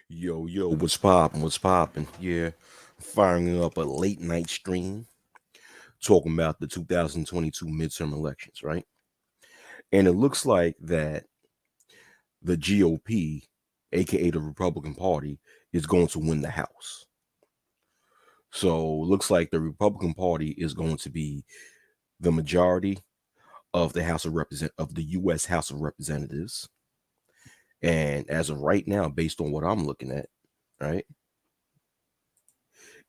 Yo, what's poppin'? What's poppin'? Yeah, firing up a late night stream talking about the 2022 midterm elections, right? And it looks like that the GOP, aka the Republican Party, is going to win the House. So it looks like the Republican Party is going to be the majority of the U.S. House of Representatives. And as of right now, based on what I'm looking at, right,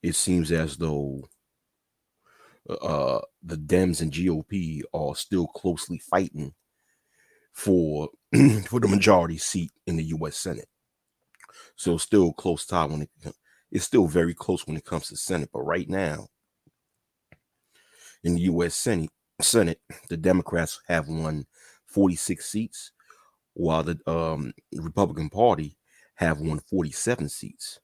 it seems as though the Dems and GOP are still closely fighting for for the majority seat in the U.S. Senate. So still close tie it's still very close when it comes to Senate. But right now in the U.S. Senate, the Democrats have won 46 seats, while the Republican Party have won 47 seats.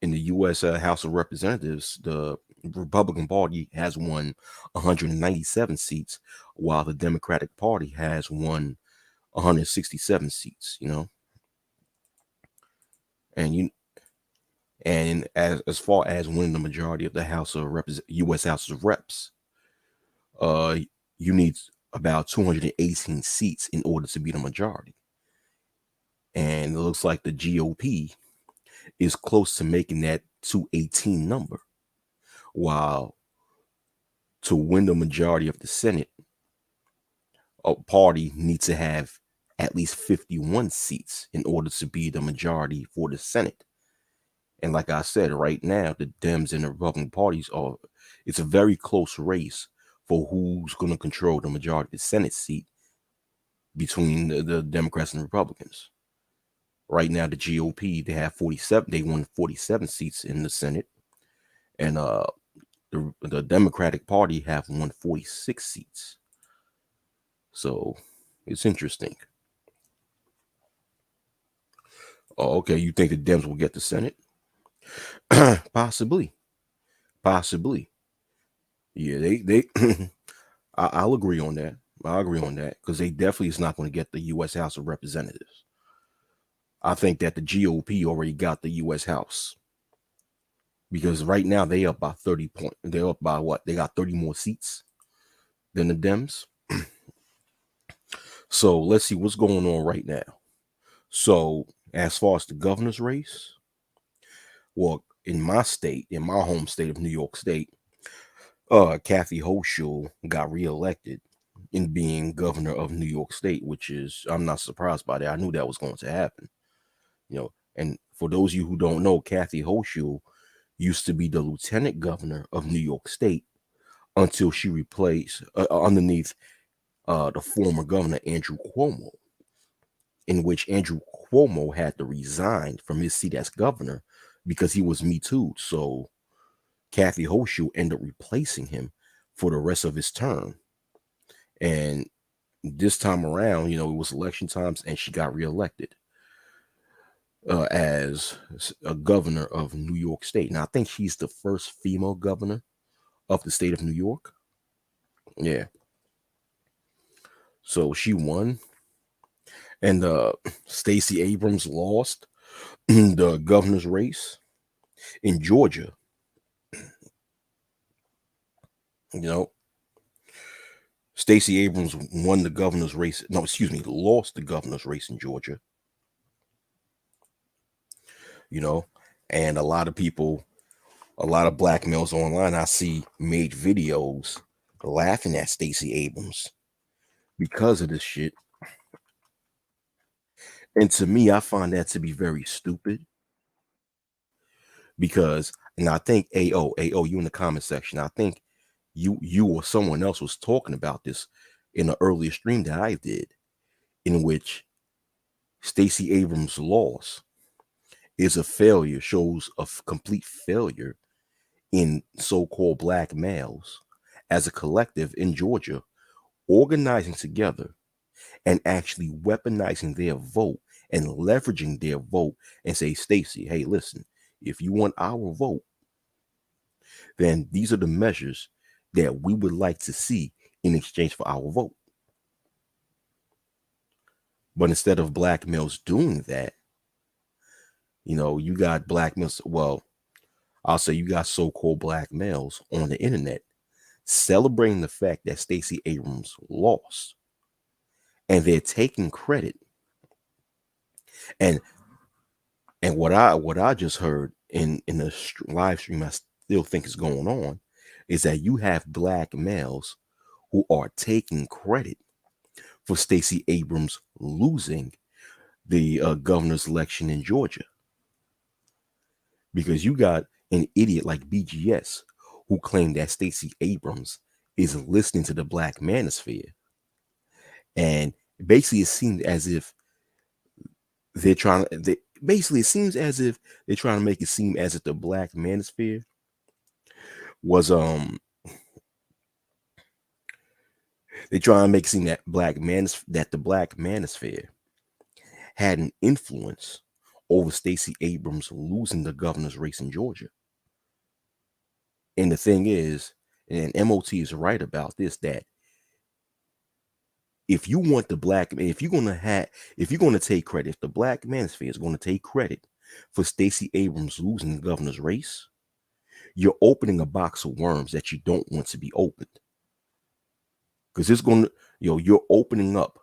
In the U.S. House of Representatives, the Republican Party has won 197 seats, while the Democratic Party has won 167 seats. And you and as far as winning the majority of the U.S. House of Reps, uh, you need about 218 seats in order to be the majority. And it looks like the GOP is close to making that 218 number, while to win the majority of the Senate, a party needs to have at least 51 seats in order to be the majority for the Senate. And like I said, right now, the Dems and the Republican parties it's a very close race for who's going to control the majority of the Senate seat between the Democrats and the Republicans. Right now, the GOP, they won 47 seats in the Senate. And the Democratic Party have won 46 seats. So it's interesting. Oh, okay. You think the Dems will get the Senate? Possibly. Yeah, they I'll agree on that. I agree on that because they definitely is not going to get the U.S. House of Representatives. I think that the GOP already got the U.S. House because right now they up by 30 points. They're up by what? They got 30 more seats than the Dems. So let's see what's going on right now. So as far as the governor's race, well, in my home state of New York State, Kathy Hochul got reelected in being governor of New York State, which is I'm not surprised by that. I knew that was going to happen. And for those of you who don't know, Kathy Hochul used to be the lieutenant governor of New York State until she replaced underneath the former governor Andrew Cuomo, in which Andrew Cuomo had to resign from his seat as governor because he was Me Too. So Kathy Hochul ended up replacing him for the rest of his term. And this time around, it was election times and she got reelected as a governor of New York State. Now, I think she's the first female governor of the state of New York. Yeah. So she won. And Stacey Abrams lost the governor's race in Georgia. Stacey Abrams won the governor's race. No, excuse me, lost the governor's race in Georgia. And a lot of black males online I see made videos laughing at Stacey Abrams because of this shit. And to me, I find that to be very stupid because, and I think AO, you in the comment section, I think you or someone else was talking about this in an earlier stream that I did, in which Stacey Abrams' loss is a failure, shows a complete failure in so-called black males as a collective in Georgia, organizing together and actually weaponizing their vote and leveraging their vote and say, Stacey, hey, listen, if you want our vote, then these are the measures that we would like to see in exchange for our vote. But instead of black males doing that, You got black males. Well, I'll say you got so-called black males on the internet celebrating the fact that Stacey Abrams lost, and they're taking credit. And what I just heard in the live stream, I still think is going on, is that you have black males who are taking credit for Stacey Abrams losing the governor's election in Georgia, because you got an idiot like BGS who claimed that Stacey Abrams is listening to the black manosphere, and basically it seemed as if they're trying to. Basically, it seems as if they're trying to make it seem as if the black manosphere was they're trying to make it seem that the black manosphere had an influence over Stacey Abrams losing the governor's race in Georgia. And the thing is, and MOT is right about this, that if you want the black, if you're gonna take credit, if the black manosphere is going to take credit for Stacey Abrams losing the governor's race, you're opening a box of worms that you don't want to be opened. Because it's going to, you're opening up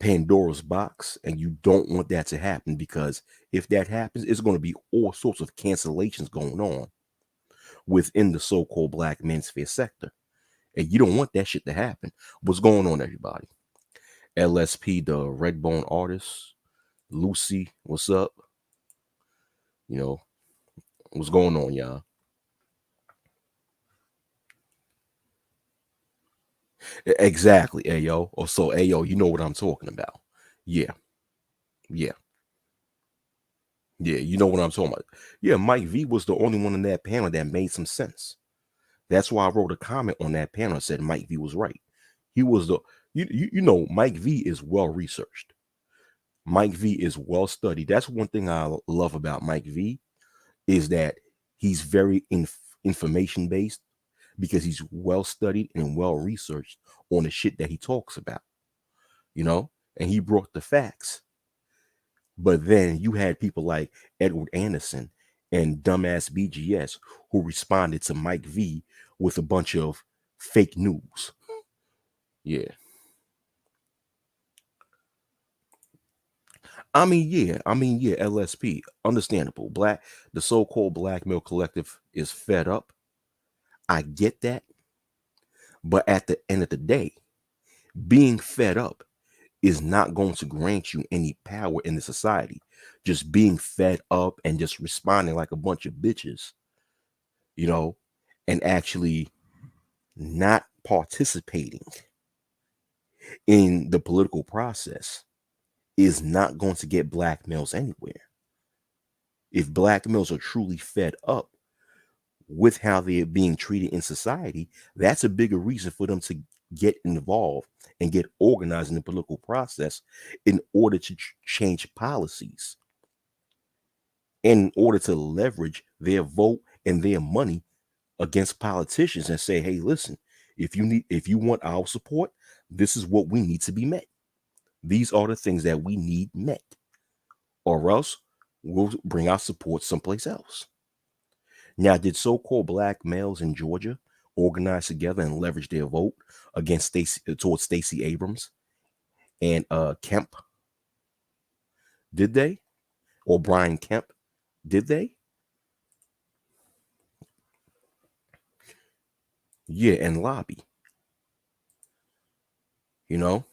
Pandora's box, and you don't want that to happen, because if that happens, it's going to be all sorts of cancellations going on within the so-called black manosphere sector. And you don't want that shit to happen. What's going on, everybody? LSP, the Redbone artist. Lucy, what's up? What's going on, y'all? Exactly, Ayo. Or so, Ayo, you know what I'm talking about. Yeah, yeah, yeah. You know what I'm talking about. Yeah, Mike V was the only one in that panel that made some sense. That's why I wrote a comment on that panel and said Mike V was right. He was Mike V is well researched. Mike V is well studied. That's one thing I love about Mike V, is that he's very information based, because he's well studied and well researched on the shit that he talks about, and he brought the facts. But then you had people like Edward Anderson and dumbass BGS who responded to Mike V with a bunch of fake news. Yeah. I mean, yeah, LSP, understandable. The so-called black male collective is fed up. I get that. But at the end of the day, being fed up is not going to grant you any power in the society. Just being fed up and just responding like a bunch of bitches, you know, and actually not participating in the political process is not going to get black males anywhere. If black males are truly fed up with how they're being treated in society, that's a bigger reason for them to get involved and get organized in the political process in order to change policies, in order to leverage their vote and their money against politicians and say, hey, listen, if you want our support, this is what we need to be met. These are the things that we need met, or else we'll bring our support someplace else. Now, did so-called black males in Georgia organize together and leverage their vote against towards Stacey Abrams and Kemp? Did they? Or Brian Kemp? Did they? Yeah, and lobby. You know,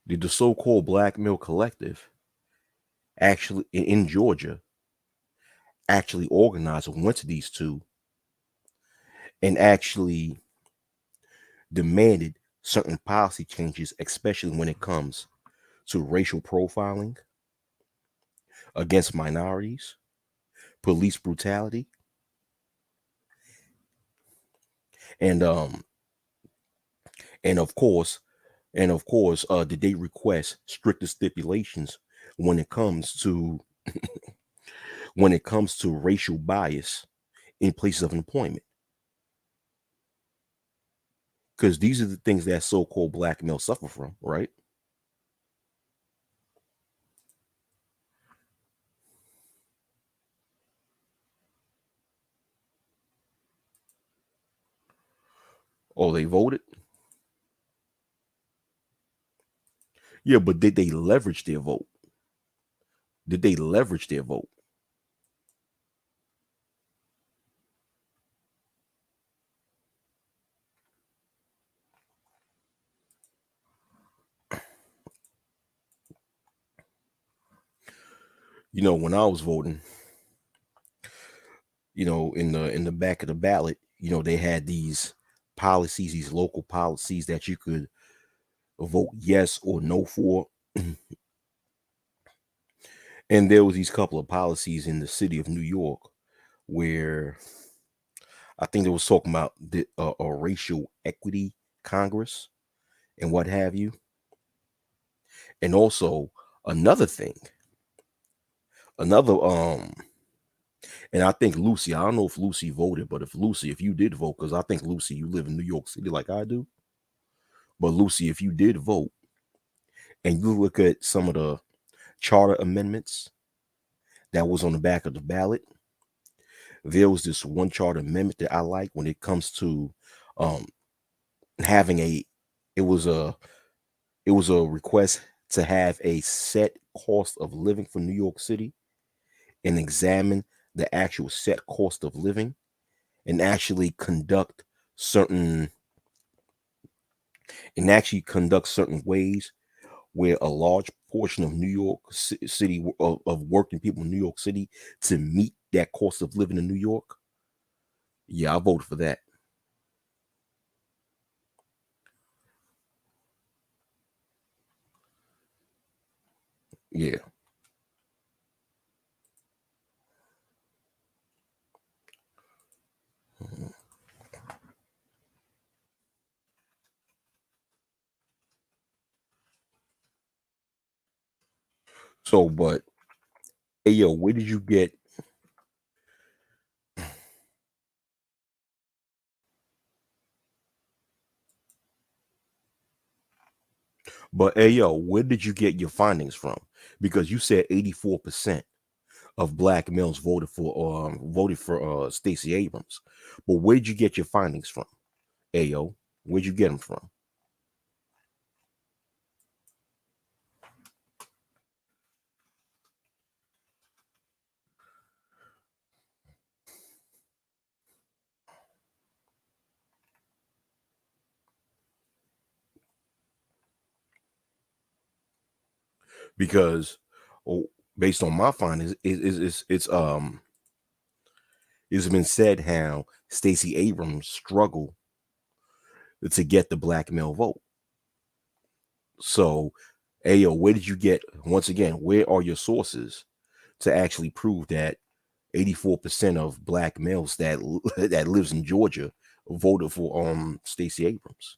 did the so-called black male collective actually in Georgia actually organize and went to these two and actually demanded certain policy changes, especially when it comes to racial profiling against minorities, police brutality, and and of course, did they request stricter stipulations when it comes to racial bias in places of employment? Because these are the things that so-called black males suffer from, right? Oh, they voted. Yeah, but did they leverage their vote? Did they leverage their vote? When I was voting, in the back of the ballot, they had these policies, these local policies that you could vote yes or no for. And there was these couple of policies in the city of New York where I think they was talking about a racial equity Congress and what have you. And also another thing, another and I think Lucy, I don't know if Lucy voted, but if you did vote, because I think Lucy, you live in New York City like I do. But Lucy, if you did vote and you look at some of the charter amendments that was on the back of the ballot, there was this one charter amendment that I like when it comes to um having a it was a it was a request to have a set cost of living for New York City and examine the actual set cost of living and certain actually conduct certain ways where a large portion of New York City of working people in New York City to meet that cost of living in New York. Yeah, I voted for that. Yeah. Mhm. So, but hey, yo, where did you get? But hey, yo, where did you get your findings from? Because you said 84% of black males voted for Stacey Abrams. But where'd you get your findings from? Hey, yo, where'd you get them from? Because oh, based on my findings, it's been said how Stacey Abrams struggled to get the black male vote. So, Ayo, where did you get, once again, where are your sources to actually prove that 84% of black males that lives in Georgia voted for Stacey Abrams?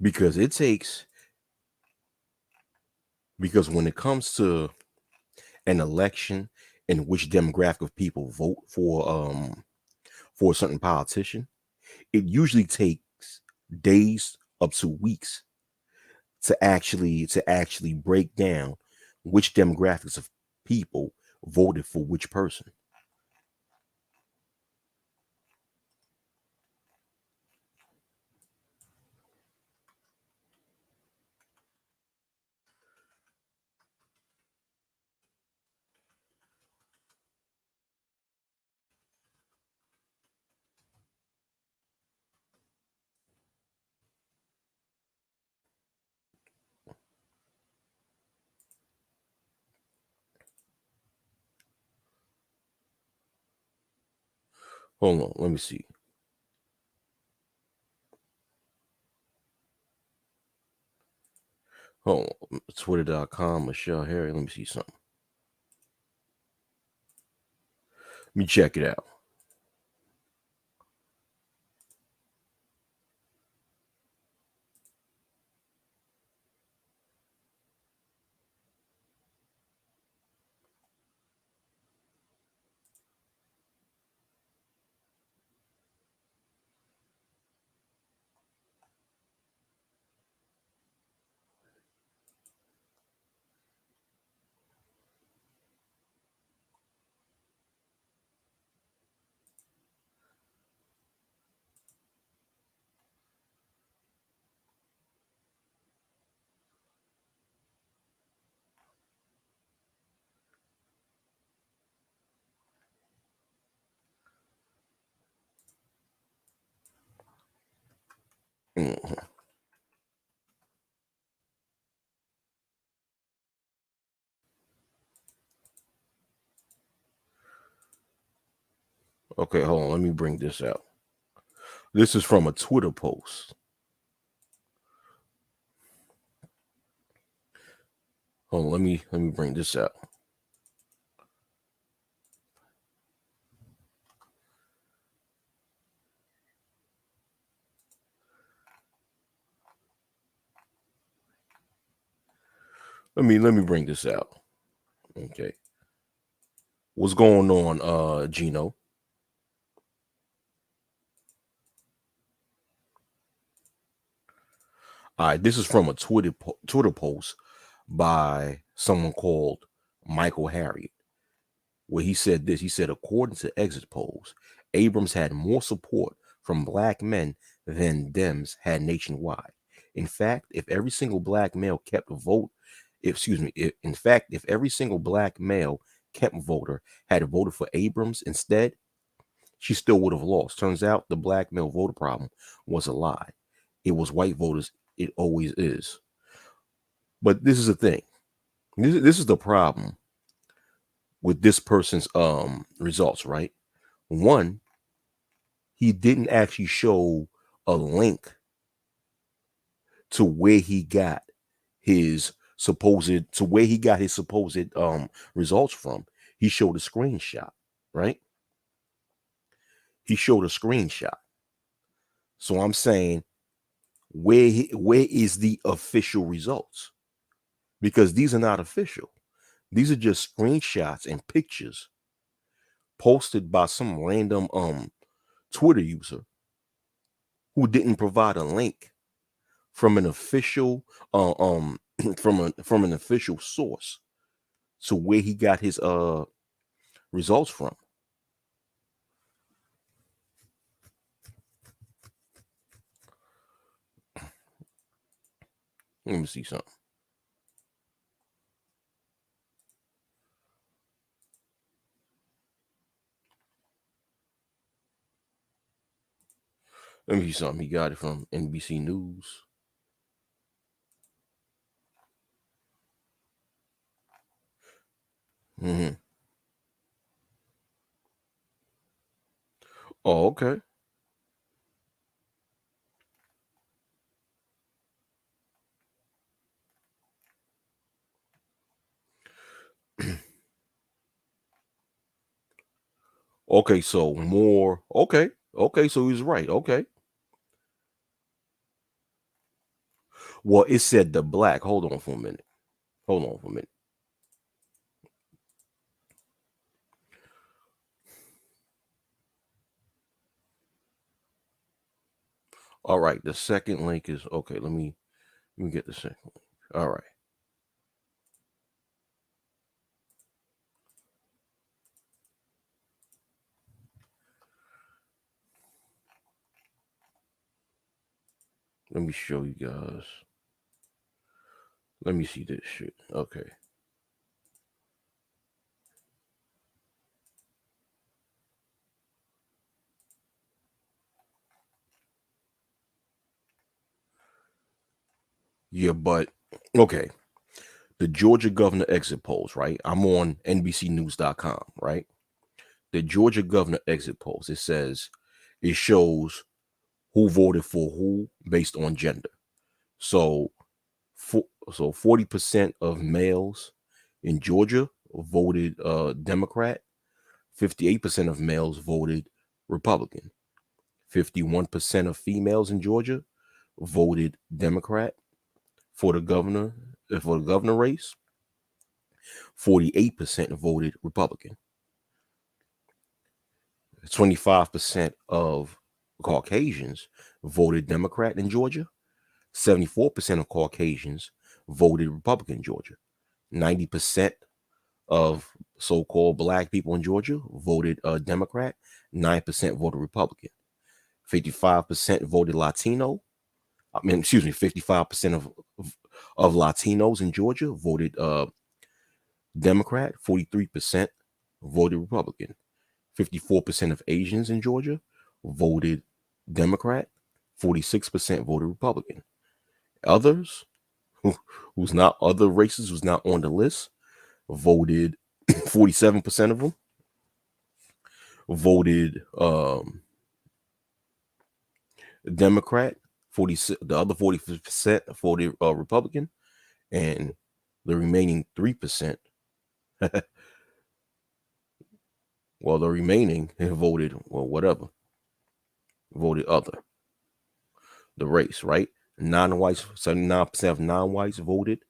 Because it takes because when it comes to an election in which demographic of people vote for a certain politician, it usually takes days up to weeks to actually break down which demographics of people voted for which person. Hold on, let me see. Hold on, Twitter.com, Michelle Harry. Let me see something. Let me check it out. Mhm. Okay, hold on. Let me bring this out. This is from a Twitter post. Hold on, let me bring this out. Let me bring this out. Okay. What's going on, Gino? All right, this is from a Twitter post by someone called Michael Harriet, where he said this. He said, according to exit polls, Abrams had more support from black men than Dems had nationwide. In fact, if every single black male kept a vote, in fact, if every single black male kept voter had voted for Abrams instead, she still would have lost. Turns out the black male voter problem was a lie. It was white voters. It always is. But this is the thing. This is the problem with this person's results, right? One, he didn't actually show a link to where he got his supposed results from. He showed a screenshot, right? He showed a screenshot. So I'm saying, where is the official results? Because these are not official. These are just screenshots and pictures posted by some random Twitter user who didn't provide a link from an official from an official source to where he got his results from. Let me see something. Let me see something. He got it from NBC News. Hmm. Oh, okay. Okay, so more. Okay, okay, so he's right. Okay. Well, it said the black. Hold on for a minute. Hold on for a minute. All right, the second link is okay. Let me get the second link. All right. Let me show you guys. Let me see this shit. Okay. Yeah, but okay. The Georgia governor exit polls, right? I'm on NBCnews.com, right? The Georgia governor exit polls, it shows who voted for who based on gender. So, so 40% of males in Georgia voted Democrat, 58% of males voted Republican, 51% of females in Georgia voted Democrat for the governor race. 48% voted Republican. 25% of Caucasians voted Democrat in Georgia. 74% of Caucasians voted Republican in Georgia. 90% of so-called black people in Georgia voted Democrat. 9% voted Republican. 55% voted Latino. 55% of Latinos in Georgia voted Democrat. 43% voted Republican. 54% of Asians in Georgia voted Democrat. 46% voted Republican. Others, who's not other races, who's not on the list, voted 47% of them voted Democrat. The other 40% voted Republican, and the remaining 3%. Well, the remaining voted voted other. The race, right? Non-whites, 79% of non-whites voted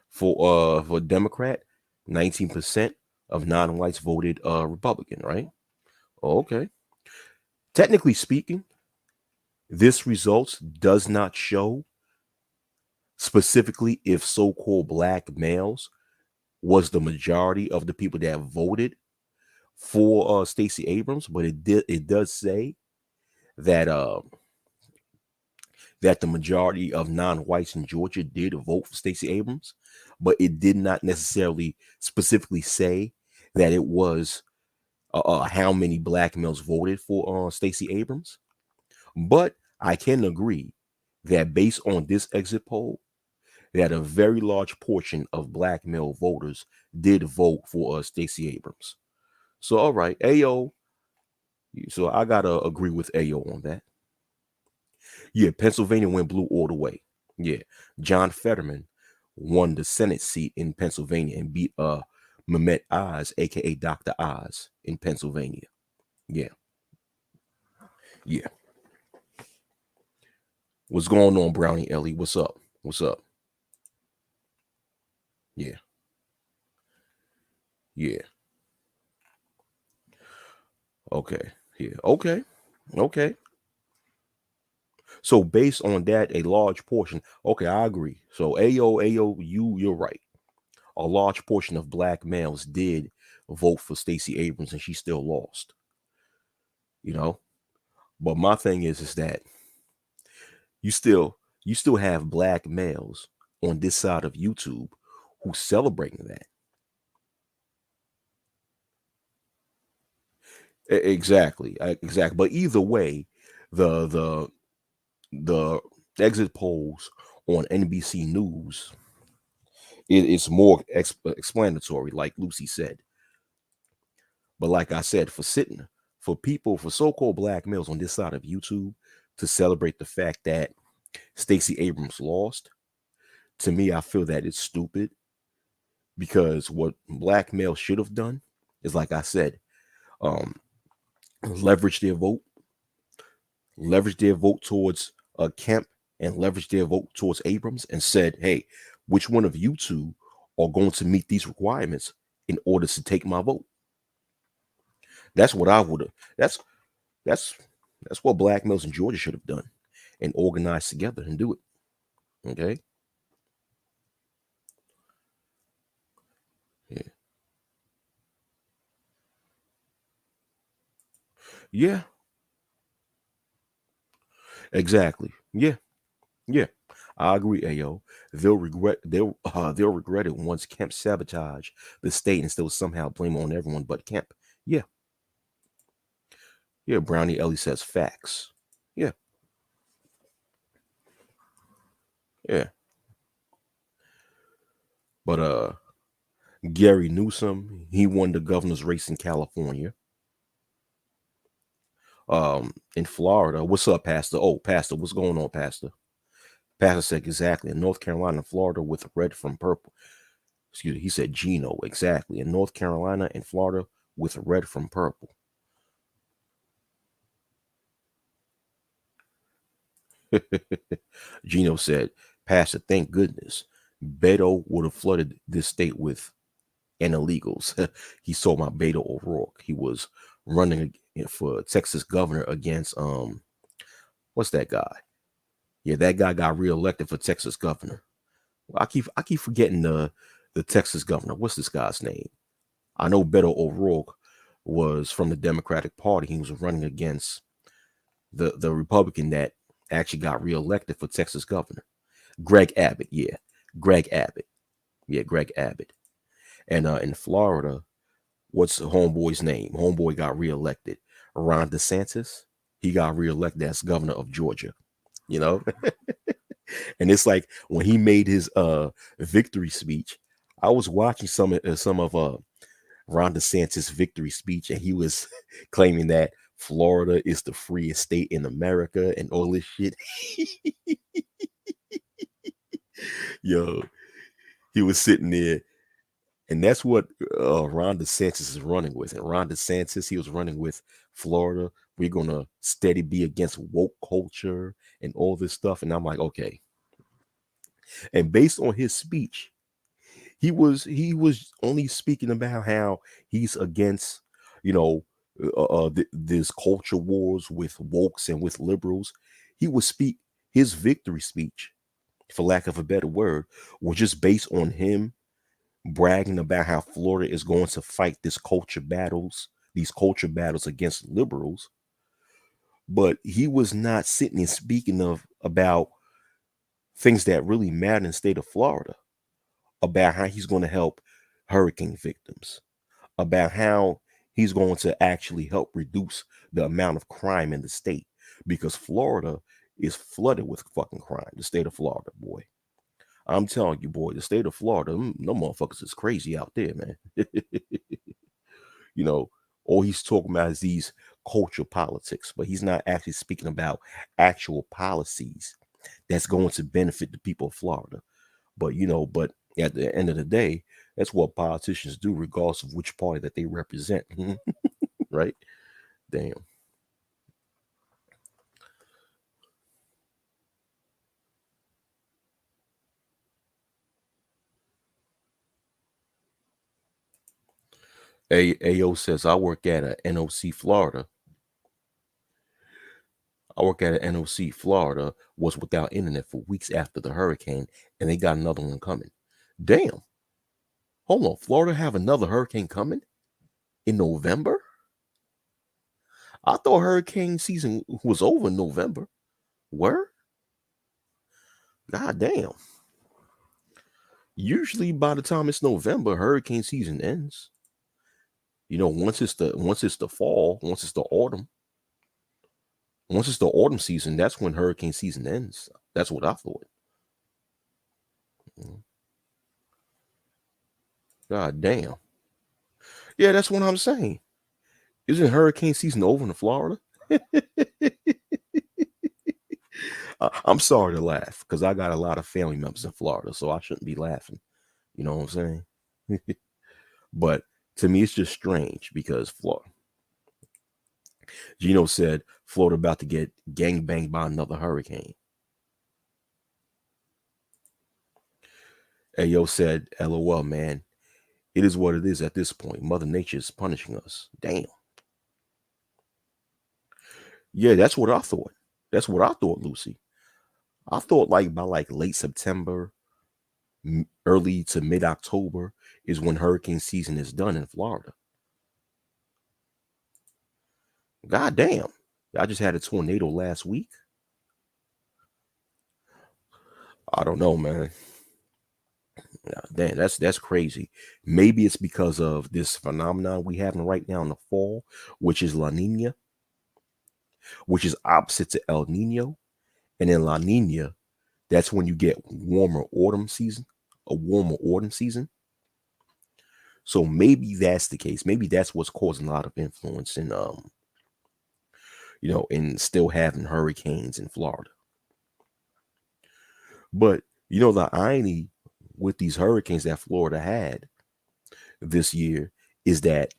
for Democrat. 19% of non-whites voted Republican, right? Okay. Technically speaking, this results does not show specifically if so-called black males was the majority of the people that voted for Stacey Abrams, but it does say that that the majority of non-whites in Georgia did vote for Stacey Abrams, but it did not necessarily specifically say that it was how many black males voted for Stacey Abrams. But I can agree that based on this exit poll, that a very large portion of black male voters did vote for Stacey Abrams. So, all right, Ayo. So I gotta agree with Ayo on that. Yeah, Pennsylvania went blue all the way. Yeah, John Fetterman won the Senate seat in Pennsylvania and beat Mehmet Oz, aka Dr. Oz, in Pennsylvania. Yeah, yeah. What's going on, Brownie Ellie? What's up? What's up? Yeah, yeah. Okay, yeah. Okay, okay. So based on that, a large portion. Okay, I agree. So Ayo, you're right. A large portion of black males did vote for Stacey Abrams, and she still lost. You know, but my thing is that you still have black males on this side of YouTube who celebrating that. Exactly, exactly. But either way, the the the exit polls on NBC News is more explanatory, like Lucy said. But like I said, for so-called black males on this side of YouTube to celebrate the fact that Stacey Abrams lost, to me, I feel that it's stupid because what black males should have done is, like I said, um, leverage their vote, leverage their vote towards Kemp, and leverage their vote towards Abrams, and said, "Hey, which one of you two are going to meet these requirements in order to take my vote?" That's what I would have. That's that's what black males in Georgia should have done, and organized together and do it. Okay. Yeah. Yeah. Exactly. Yeah. Yeah. I agree, Ayo. They'll regret it once Kemp sabotage the state and still somehow blame on everyone but Kemp. Yeah. Yeah. Brownie Ellie says facts. Yeah. Yeah. But Gary Newsom, he won the governor's race in California. In Florida. What's up, Pastor? Oh, Pastor, what's going on, Pastor? Pastor said exactly. In North Carolina and Florida with red from purple. Excuse me, he said Gino, exactly. In North Carolina and Florida with red from purple. Gino said, Pastor, thank goodness. Beto would have flooded this state with and illegals. He saw my Beto O'Rourke. He was running for Texas governor against what's that guy? Yeah, that guy got reelected for Texas governor. I keep forgetting the Texas governor. What's this guy's name? I know Beto O'Rourke was from the Democratic Party. He was running against the Republican that actually got reelected for Texas governor. Greg Abbott, yeah. Greg Abbott. Yeah, Greg Abbott. And in Florida, what's the homeboy's name? Homeboy got reelected. Ron DeSantis. he got reelected as governor of Georgia, you know? And it's like when he made his victory speech, I was watching some of Ron DeSantis' victory speech, and he was claiming that Florida is the freest state in America and all this shit. Yo, he was sitting there, and that's what Ron DeSantis is running with. And Ron DeSantis, he was running with Florida. We're gonna steady be against woke culture and all this stuff. And I'm like, okay. And based on his speech, he was only speaking about how he's against, you know, this culture wars with wokes and with liberals. He would speak his victory speech, for lack of a better word, was just based on him bragging about how Florida is going to fight these culture battles against liberals. But he was not sitting and speaking about things that really matter in the state of Florida, about how he's going to help hurricane victims, about how he's going to actually help reduce the amount of crime in the state, because Florida is flooded with fucking crime. The state of Florida, boy. I'm telling you, boy, the state of Florida, no motherfuckers is crazy out there, man. You know, all he's talking about is these culture politics, but he's not actually speaking about actual policies that's going to benefit the people of Florida. But at the end of the day, that's what politicians do, regardless of which party that they represent. Right? Damn. AO says, I work at a NOC Florida. Was without internet for weeks after the hurricane, and they got another one coming. Damn. Hold on. Florida have another hurricane coming in November? I thought hurricane season was over in November. Where? God damn. Usually by the time it's November, hurricane season ends. Once it's the fall, once it's the autumn season, that's when hurricane season ends. That's what I thought. Mm. God damn. Yeah, that's what I'm saying. Isn't hurricane season over in Florida? I'm sorry to laugh because I got a lot of family members in Florida, so I shouldn't be laughing. You know what I'm saying? But to me, it's just strange because Florida. Gino said Florida about to get gang banged by another hurricane. Ayo said, LOL, man. It is what it is at this point. Mother Nature is punishing us. Damn. Yeah, that's what I thought. That's what I thought, Lucy. I thought like by like late September, early to mid October is when hurricane season is done in Florida. God damn. I just had a tornado last week. I don't know, man. Yeah, damn, that's crazy. Maybe it's because of this phenomenon we having right now in the fall, which is La Nina, which is opposite to El Nino. And in La Nina, that's when you get a warmer autumn season. So maybe that's the case. Maybe that's what's causing a lot of influence in still having hurricanes in Florida. But the irony with these hurricanes that Florida had this year is that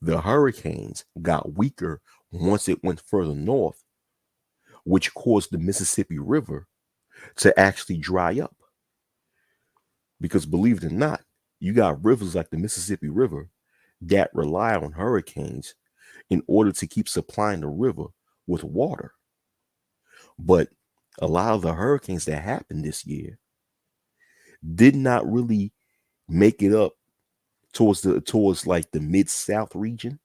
the hurricanes got weaker once it went further north, which caused the Mississippi River to actually dry up. Because believe it or not, you got rivers like the Mississippi River that rely on hurricanes in order to keep supplying the river with water. But a lot of the hurricanes that happened this year did not really make it up towards like the mid-south region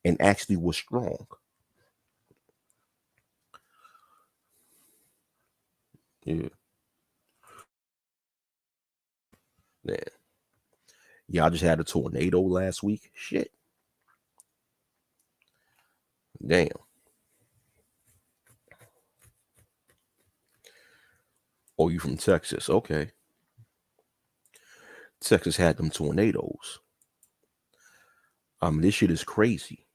and actually was strong. Yeah. Yeah. Y'all just had a tornado last week. Shit. Damn. Oh, you from Texas? Okay. Texas had them tornadoes. This shit is crazy.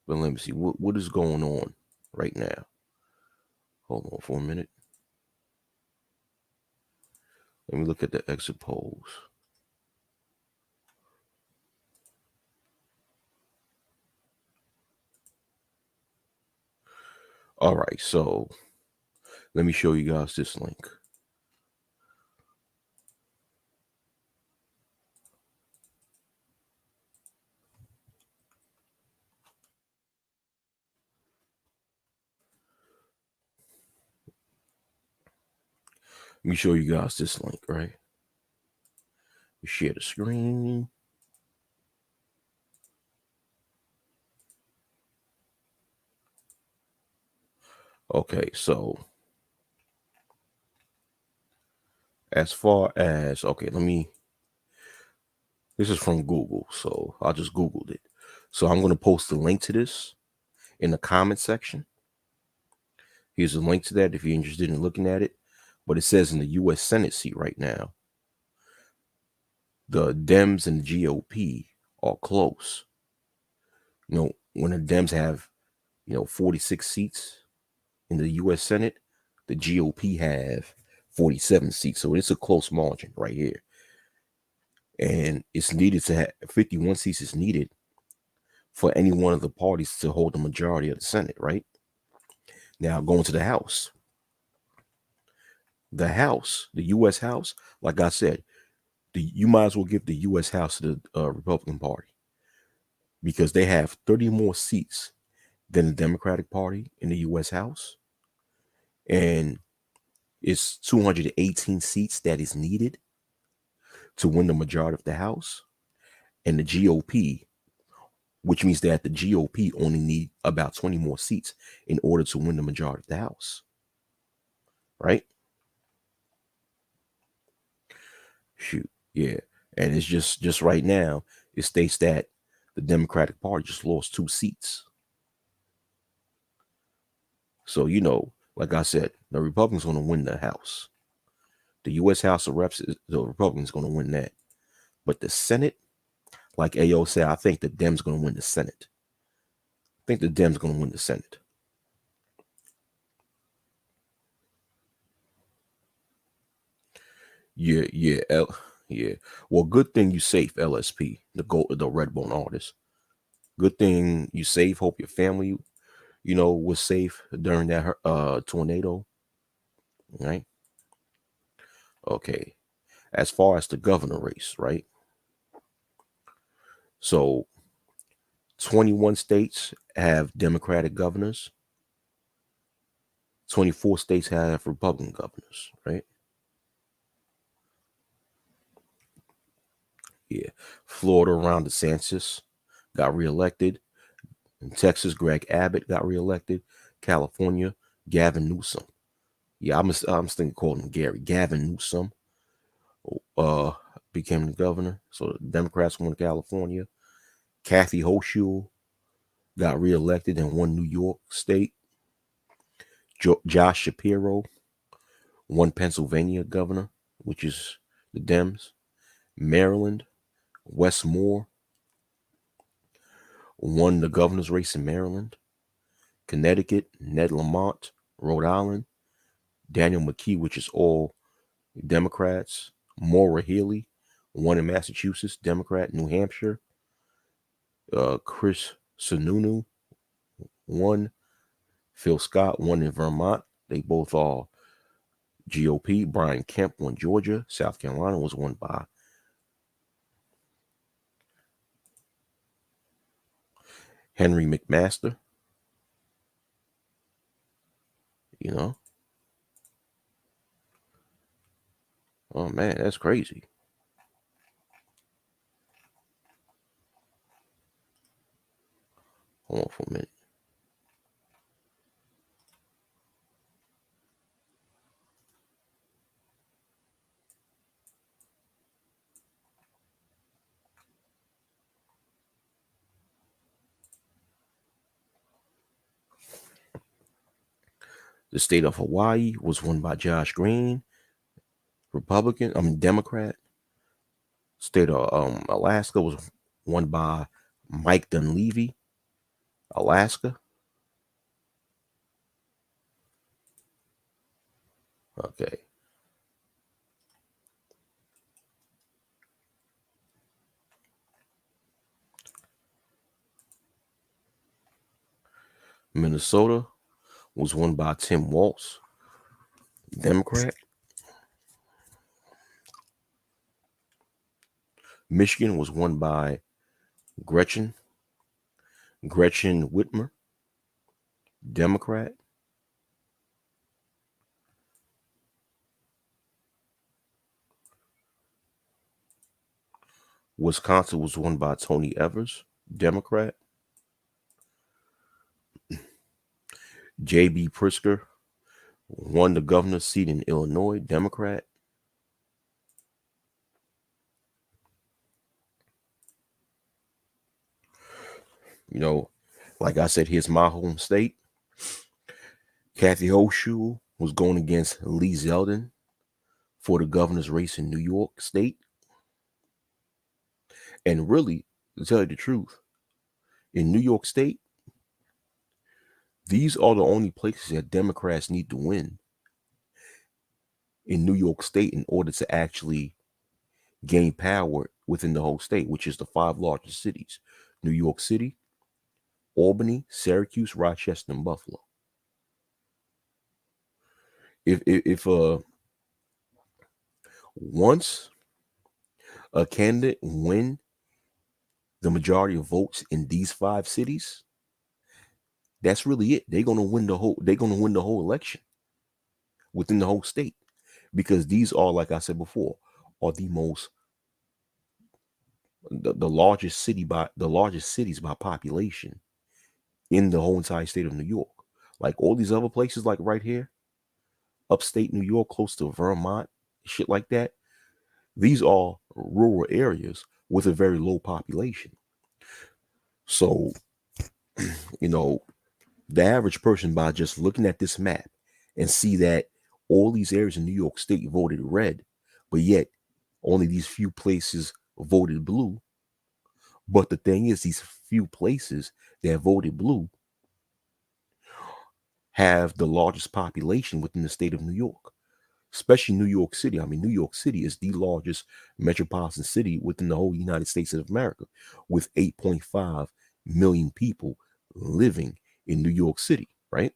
But let me see what is going on right now. Hold on for a minute. Let me look at the exit polls. All right, so let me show you guys this link. Let me show you guys this link, right? Share the screen. Okay, so as far as, okay, this is from Google, so I just Googled it. So I'm going to post the link to this in the comment section. Here's a link to that if you're interested in looking at it. But it says in the U.S. Senate seat right now, the Dems and the GOP are close. When the Dems have, 46 seats in the U.S. Senate, the GOP have 47 seats. So it's a close margin right here. And it's needed to have 51 seats is needed for any one of the parties to hold the majority of the Senate, right? Now, going to the House. The House, the U.S. House, like I said, you might as well give the U.S. House to the Republican Party because they have 30 more seats than the Democratic Party in the U.S. House. And it's 218 seats that is needed to win the majority of the House. And the GOP, which means that the GOP only need about 20 more seats in order to win the majority of the House. Right? Shoot. Yeah. And it's just right now, it states that the Democratic Party just lost 2 seats. So, like I said, the Republicans going to win the House. The U.S. House of Reps, the Republicans going to win that. But the Senate, like AO said, I think the Dems going to win the Senate. I think the Dems going to win the Senate. Yeah, yeah, yeah. Well, good thing you safe, LSP, the Redbone artist. Good thing you safe. Hope your family, was safe during that tornado. Right? Okay. As far as the governor race, right? So 21 states have Democratic governors. 24 states have Republican governors, right? Yeah. Florida, Ron DeSantis got reelected. In Texas, Greg Abbott got reelected. California, Gavin Newsom. Yeah, I'm thinking calling him Gary. Gavin Newsom uh became the governor. So the Democrats won California. Kathy Hochul got reelected and won New York State. Josh Shapiro won Pennsylvania governor, which is the Dems. Maryland, Wes Moore won the governor's race in Maryland. Connecticut, Ned Lamont, Rhode Island, Daniel McKee, which is all Democrats. Maura Healey won in Massachusetts, Democrat. New Hampshire, Chris Sununu won. Phil Scott won in Vermont. They both are GOP. Brian Kemp won Georgia. South Carolina was won by Henry McMaster. You know, oh man, that's crazy. Hold on for a minute. The state of Hawaii was won by Josh Green, Democrat. State of Alaska was won by Mike Dunleavy, Alaska. Okay. Minnesota was won by Tim Walz, Democrat. Michigan was won by Gretchen Whitmer, Democrat. Wisconsin was won by Tony Evers, Democrat. J.B. Pritzker won the governor's seat in Illinois, Democrat. You know, like I said, here's my home state. Kathy Hochul was going against Lee Zeldin for the governor's race in New York State. And really, to tell you the truth, in New York State, these are the only places that Democrats need to win in New York State in order to actually gain power within the whole state, which is the 5 largest cities: New York City, Albany, Syracuse, Rochester, and Buffalo. If once a candidate win the majority of votes in these 5 cities, that's really it. They're gonna win the whole election within the whole state, because these are, like I said before, are the largest cities by population in the whole entire state of New York. Like all these other places, like right here, upstate New York, close to Vermont, shit like that. These are rural areas with a very low population. So, the average person, by just looking at this map and see that all these areas in New York State voted red, but yet only these few places voted blue. But the thing is, these few places that voted blue have the largest population within the state of New York, especially New York City. I mean, New York City is the largest metropolitan city within the whole United States of America, with 8.5 million people living in New York City, right?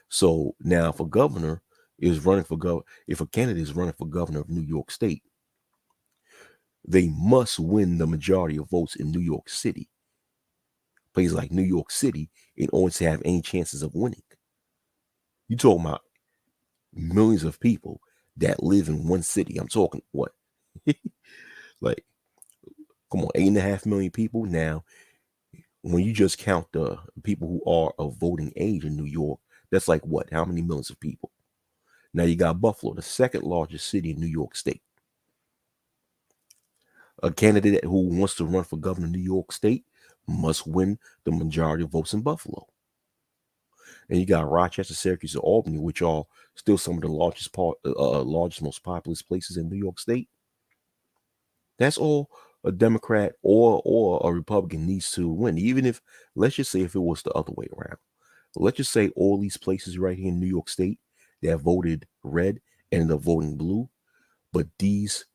So now, if a candidate is running for governor of New York State, they must win the majority of votes in New York City, places like New York City, in order to have any chances of winning. You talking about millions of people that live in one city. I'm talking what? Like, come on, 8.5 million people. Now, when you just count the people who are of voting age in New York, that's like what? How many millions of people? Now you got Buffalo, the second largest city in New York State. A candidate who wants to run for governor of New York State must win the majority of votes in Buffalo. And you got Rochester, Syracuse, and Albany, which are still some of the largest, most populous places in New York State. That's all a Democrat or a Republican needs to win. Even if, let's just say, if it was the other way around, let's just say all these places right here in New York State that voted red ended up voting blue, but these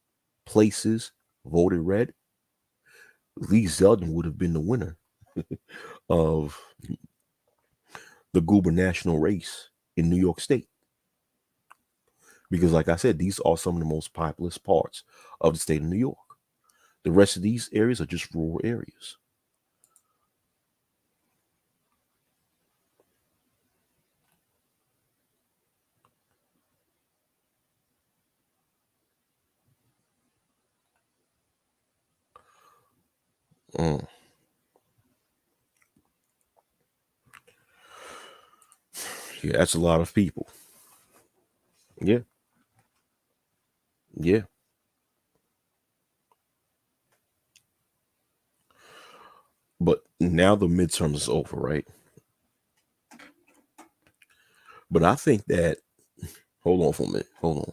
places voted red, Lee Zeldin would have been the winner of the gubernatorial race in New York State. Because, like I said, these are some of the most populous parts of the state of New York. The rest of these areas are just rural areas. Mm. Yeah, that's a lot of people. Yeah, yeah. But now the midterms is over, right? But I think that, hold on for a minute. Hold on.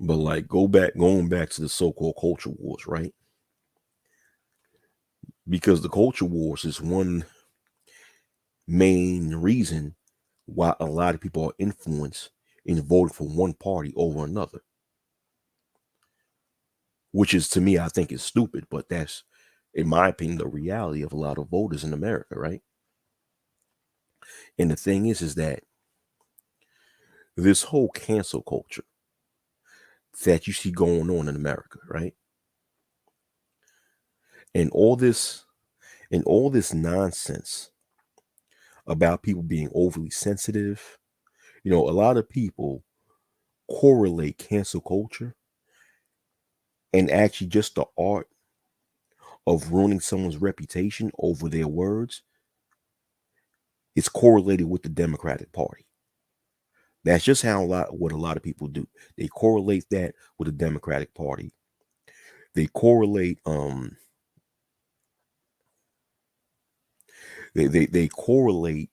But like going back to the so-called culture wars, right? Because the culture wars is one main reason why a lot of people are influenced in voting for one party over another. Which is, to me, I think is stupid, but that's, in my opinion, the reality of a lot of voters in America, right? And the thing is that this whole cancel culture that you see going on in America, right? And all this nonsense about people being overly sensitive. A lot of people correlate cancel culture and actually just the art of ruining someone's reputation over their words. It's correlated with the Democratic Party. That's just what a lot of people do. They correlate that with the Democratic Party. They correlate they correlate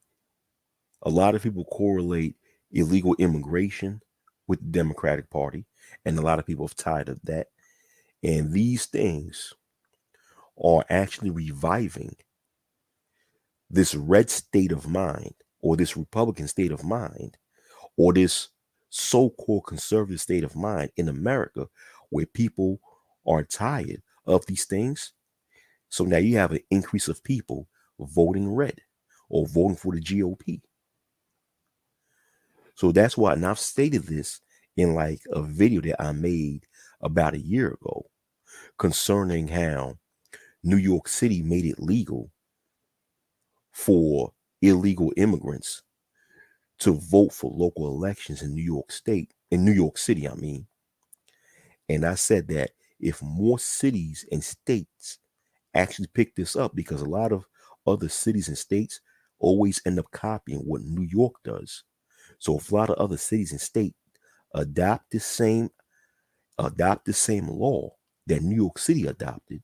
a lot of people correlate illegal immigration with the Democratic Party, and a lot of people have tired of that. And these things are actually reviving this red state of mind, or this Republican state of mind, or this so-called conservative state of mind in America, where people are tired of these things. So now you have an increase of people voting red or voting for the GOP. So that's why, and I've stated this in like a video that I made about a year ago concerning how New York City made it legal for illegal immigrants to vote for local elections in New York State, in New York City, I mean. And I said that if more cities and states actually pick this up, because a lot of other cities and states always end up copying what New York does. So if a lot of other cities and states adopt the same law that New York City adopted,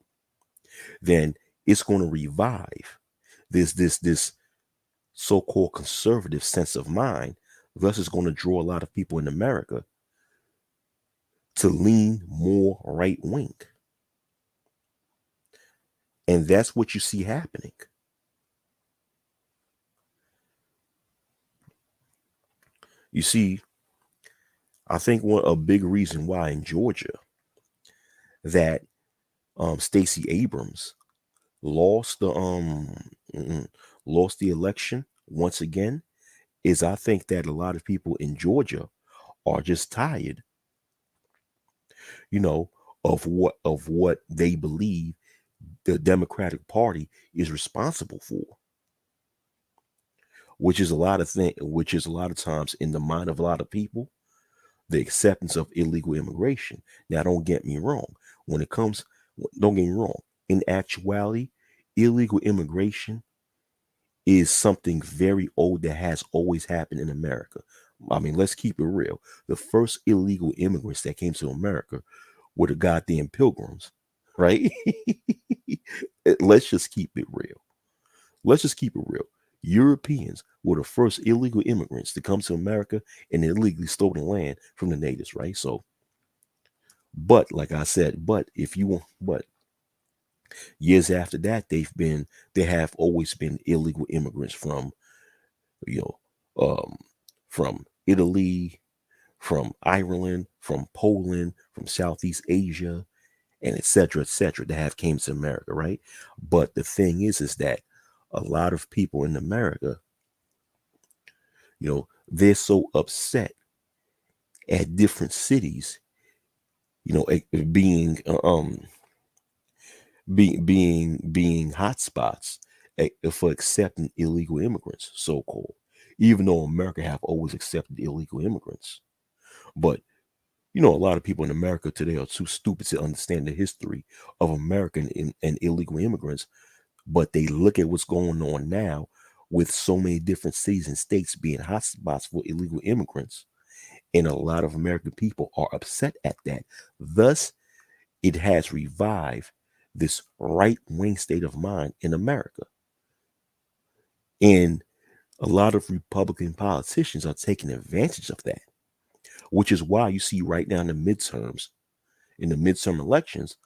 then it's going to revive this so-called conservative sense of mind. Thus, it's going to draw a lot of people in America to lean more right wing. And that's what you see happening. You see, I think a big reason why in Georgia that Stacey Abrams lost lost the election once again is, I think that a lot of people in Georgia are just tired, you know, of what they believe the Democratic Party is responsible for, which is a lot of times in the mind of a lot of people, the acceptance of illegal immigration. Now, don't get me wrong. When it comes, don't get me wrong. In actuality, illegal immigration is something very old that has always happened in America. I mean, let's keep it real. The first illegal immigrants that came to America were the goddamn pilgrims, right? Let's just keep it real. Let's just keep it real. Europeans were the first illegal immigrants to come to America and illegally stolen land from the natives, right? So, but like I said, but years after that, they have always been illegal immigrants from, you from Italy, from Ireland, from Poland, from Southeast Asia, and et cetera, that have came to America, right? But the thing is that a lot of people in America, they're so upset at different cities, being being hotspots for accepting illegal immigrants, so called. Even though America have always accepted illegal immigrants, but a lot of people in America today are too stupid to understand the history of American and illegal immigrants. But they look at what's going on now with so many different cities and states being hotspots for illegal immigrants. And a lot of American people are upset at that. Thus, it has revived this right-wing state of mind in America. And a lot of Republican politicians are taking advantage of that, which is why you see right now in the midterm elections,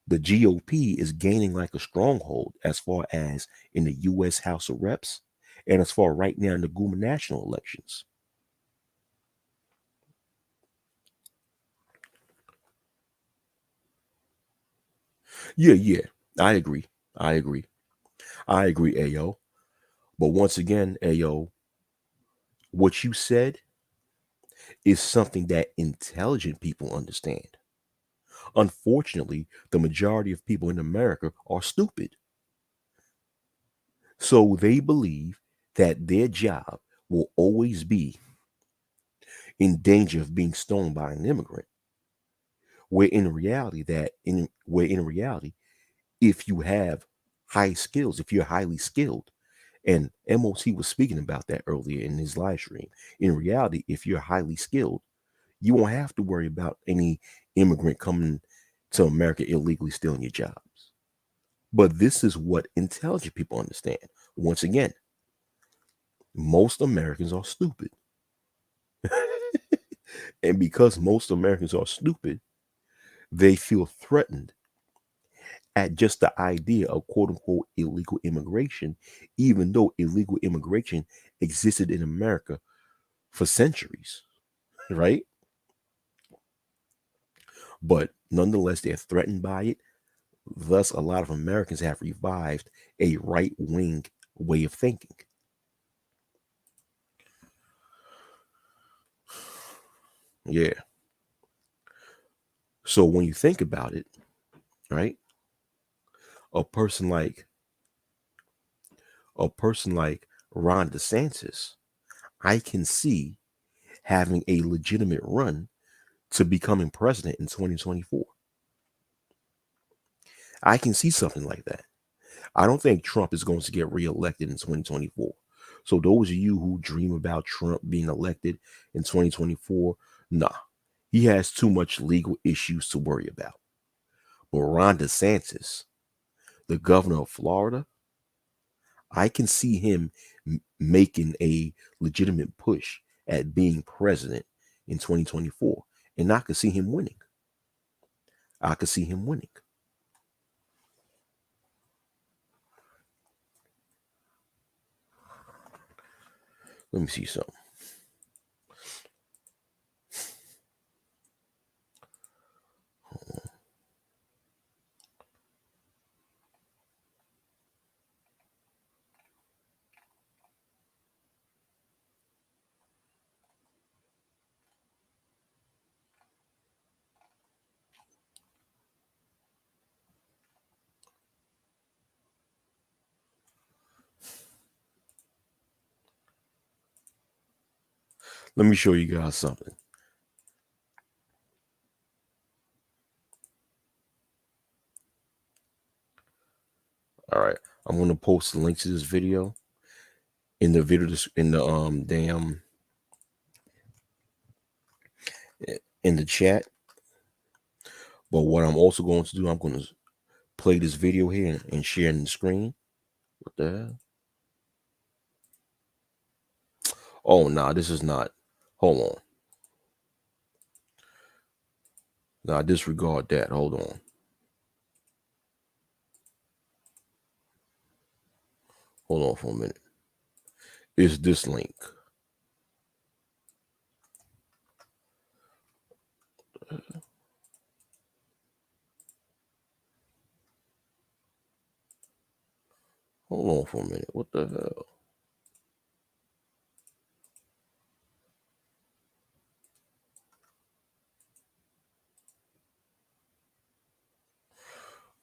the GOP is gaining like a stronghold as far as in the U.S. House of Reps and as far right now in the gubernatorial elections. Yeah. I agree. I agree. I agree, Ayo. But once again, Ayo, what you said is something that intelligent people understand. Unfortunately, the majority of people in America are stupid. So they believe that their job will always be in danger of being stolen by an immigrant. Where in reality, if you have high skills, if you're highly skilled, and MOT was speaking about that earlier in his live stream. In reality, if you're highly skilled, you won't have to worry about any immigrant coming to America illegally stealing your jobs. But this is what intelligent people understand. Once again, most Americans are stupid. And because most Americans are stupid, they feel threatened at just the idea of quote unquote illegal immigration, even though illegal immigration existed in America for centuries, right? But nonetheless, they're threatened by it. Thus, a lot of Americans have revived a right wing way of thinking. Yeah. So when you think about it, right, a person like a person like Ron DeSantis, I can see having a legitimate run to becoming president in 2024. I can see something like that. I don't think Trump is going to get reelected in 2024. So those of you who dream about Trump being elected in 2024, nah, he has too much legal issues to worry about. But Ron DeSantis, the governor of Florida, I can see him making a legitimate push at being president in 2024. And I could see him winning. I could see him winning. Let me see something. Let me show you guys something. All right. I'm going to post the link to this video in the video in the in the chat. But what I'm also going to do, I'm going to play this video here and share in the screen. What the hell? Oh, nah, this is not. Hold on. Nah, disregard that. Hold on. Hold on for a minute. It's this link. Hold on for a minute. What the hell?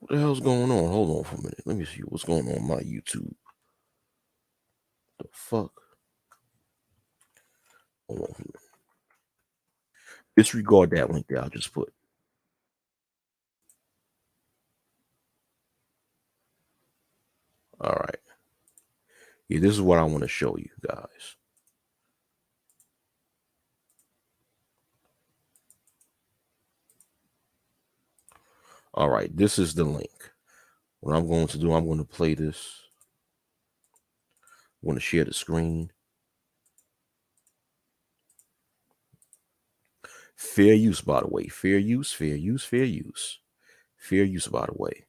What the hell's going on? Hold on for a minute. Let me see what's going on my YouTube. The fuck? Hold on for a minute. Disregard that link that I just put. All right. Yeah, this is what I want to show you guys. All right, this is the link. What I'm going to do, I'm going to play this. I'm going to share the screen. Fair use, by the way. Fair use, fair use, fair use. Fair use, by the way.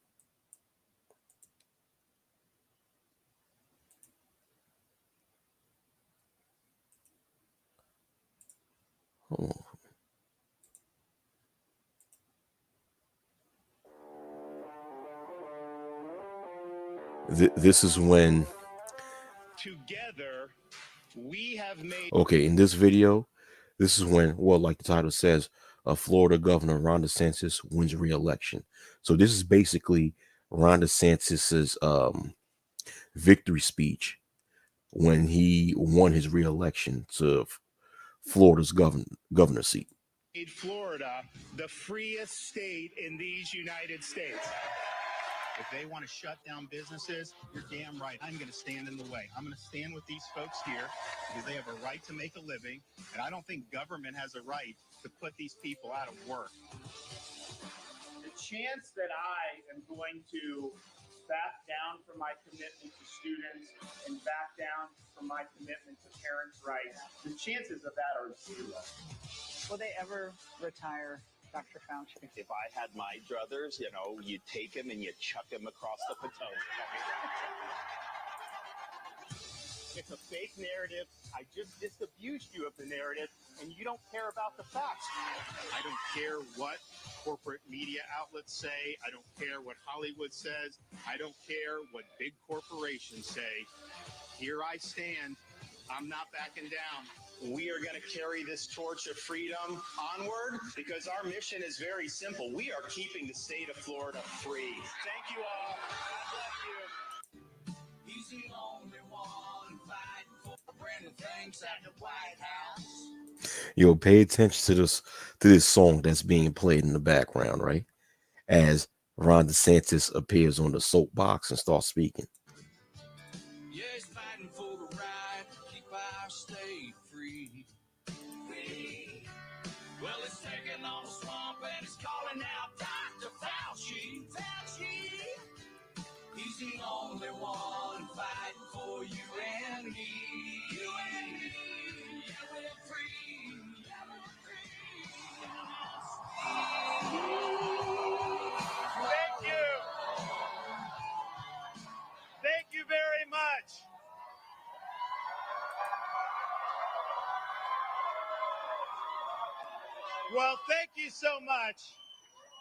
Hold on. This is when together we have made. Okay, in this video, this is when, well, like the title says, Florida Governor Ron DeSantis wins re-election. So this is basically Ron DeSantis's victory speech when he won his re-election to Florida's governor seat. Made Florida the freest state in these United States. If they want to shut down businesses, you're damn right. I'm going to stand in the way. I'm going to stand with these folks here because they have a right to make a living, and I don't think government has a right to put these people out of work. The chance that I am going to back down from my commitment to students and back down from my commitment to parents' rights, the chances of that are zero. Will they ever retire Dr. Fauci? If I had my druthers, you know, you take him and you chuck him across the Potomac. It's a fake narrative. I just disabused you of the narrative, and you don't care about the facts. I don't care what corporate media outlets say. I don't care what Hollywood says. I don't care what big corporations say. Here I stand. I'm not backing down. We are going to carry this torch of freedom onward because our mission is very simple. We are keeping the state of Florida free. Thank you all. God bless you. He's the only one fighting for brand things at the White House. Yo, pay attention to this song that's being played in the background, right? As Ron DeSantis appears on the soapbox and starts speaking. Yeah, he's fighting for the right to keep our state free. Well, it's taking on the swamp and it's calling out Dr. Fauci. He's the only one fighting for you and me. You and me. Yeah, we're free. Yeah, we're free. Thank you. Thank you very much. Well, thank you so much.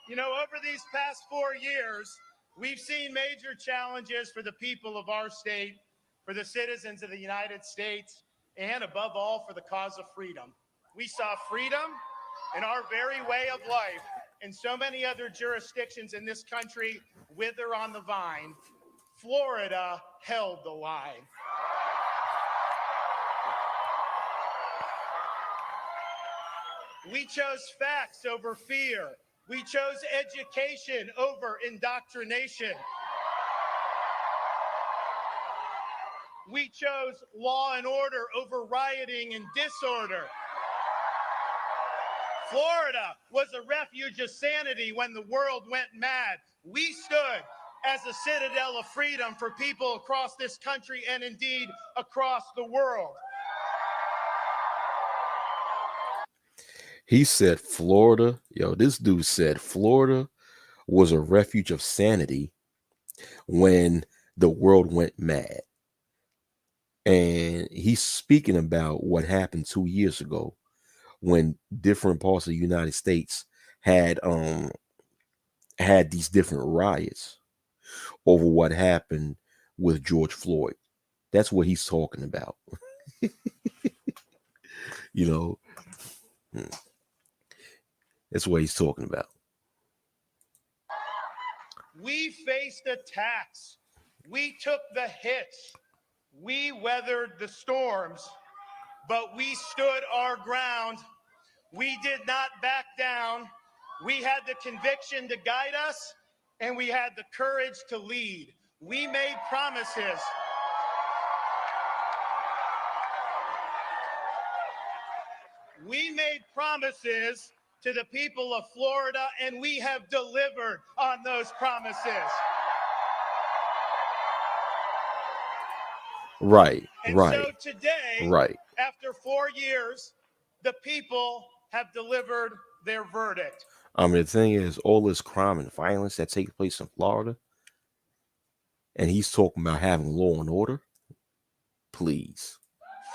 You know, over these past 4 years, we've seen major challenges for the people of our state, for the citizens of the United States, and above all, for the cause of freedom. We saw freedom in our very way of life, and so many other jurisdictions in this country wither on the vine. Florida held the line. We chose facts over fear. We chose education over indoctrination. We chose law and order over rioting and disorder. Florida was a refuge of sanity when the world went mad. We stood as a citadel of freedom for people across this country and indeed across the world. He said Florida, this dude said Florida was a refuge of sanity when the world went mad. And he's speaking about what happened 2 years ago when different parts of the United States had these different riots over what happened with George Floyd. That's what he's talking about. That's what he's talking about. We faced attacks. We took the hits. We weathered the storms, but we stood our ground. We did not back down. We had the conviction to guide us, and we had the courage to lead. We made promises. We made promises to the people of Florida, and we have delivered on those promises. Right, And right, so today, right. after 4 years, the people have delivered their verdict. I mean, the thing is, all this crime and violence that takes place in Florida, and he's talking about having law and order. Please.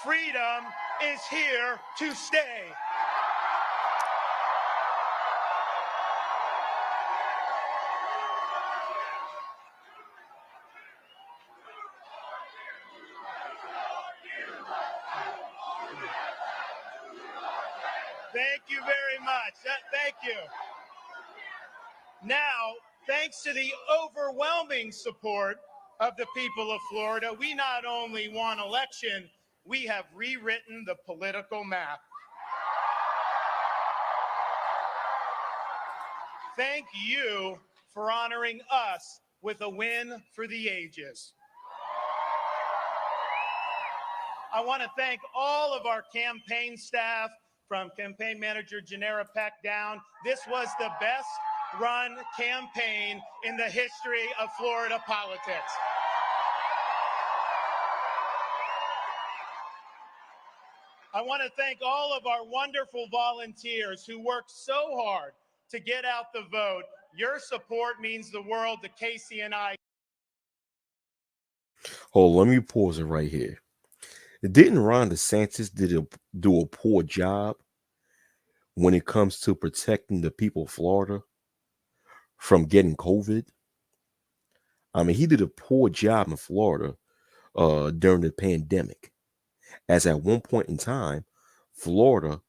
Freedom is here to stay. Thank you very much. Thank you. Now, thanks to the overwhelming support of the people of Florida, we not only won election, we have rewritten the political map. Thank you for honoring us with a win for the ages. I want to thank all of our campaign staff, from campaign manager Janera Peck down. This was the best run campaign in the history of Florida politics. I want to thank all of our wonderful volunteers who worked so hard to get out the vote. Your support means the world to Casey and I. Hold on, let me pause it right here. Didn't Ron DeSantis do a poor job when it comes to protecting the people of Florida from getting COVID? I mean, he did a poor job in Florida during the pandemic, as at one point in time, Florida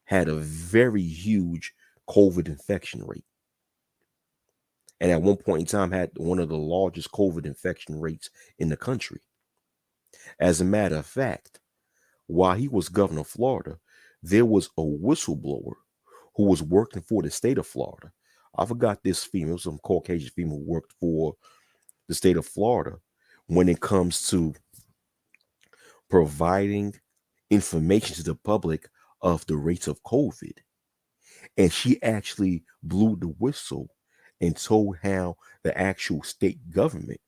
had a very huge COVID infection rate. And at one point in time had one of the largest COVID infection rates in the country. As a matter of fact, while he was governor of Florida, there was a whistleblower who was working for the state of Florida. I forgot this female, some Caucasian female who worked for the state of Florida when it comes to providing information to the public of the rates of COVID. And she actually blew the whistle and told how the actual state government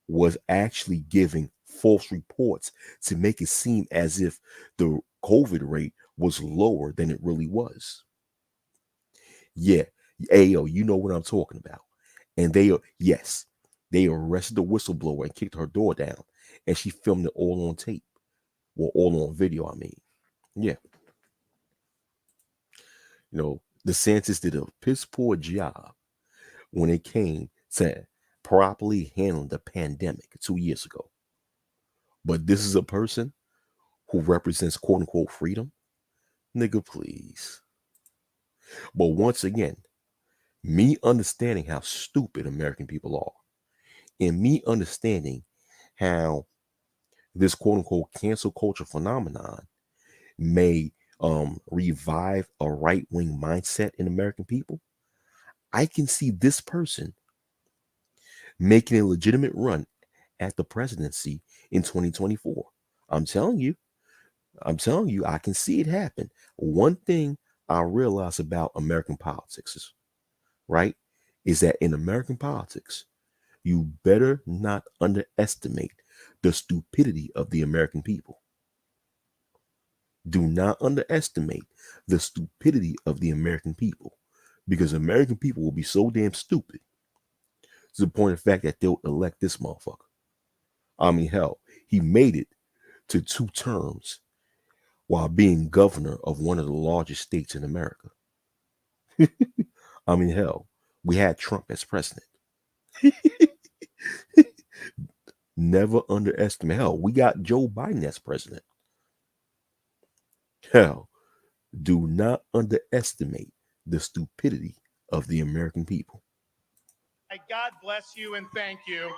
was actually giving false reports to make it seem as if the COVID rate was lower than it really was. Yeah, Ayo, you know what I'm talking about. And yes, they arrested the whistleblower and kicked her door down, and she filmed it all on tape. Well, all on video, I mean. Yeah. DeSantis did a piss poor job when it came to properly handling the pandemic 2 years ago. But this is a person who represents quote unquote freedom. Nigga, please. But once again, me understanding how stupid American people are, and me understanding how this quote unquote cancel culture phenomenon may revive a right wing mindset in American people, I can see this person making a legitimate run at the presidency in 2024. I'm telling you, I can see it happen. One thing I realize about American politics is that in American politics, you better not underestimate the stupidity of the American people. Do not underestimate the stupidity of the American people, because American people will be so damn stupid to the point of the fact that they'll elect this motherfucker. I mean, hell, he made it to 2 terms while being governor of one of the largest states in America. I mean, hell, we had Trump as president. Never underestimate. Hell, we got Joe Biden as president. Hell, do not underestimate the stupidity of the American people. God bless you and thank you.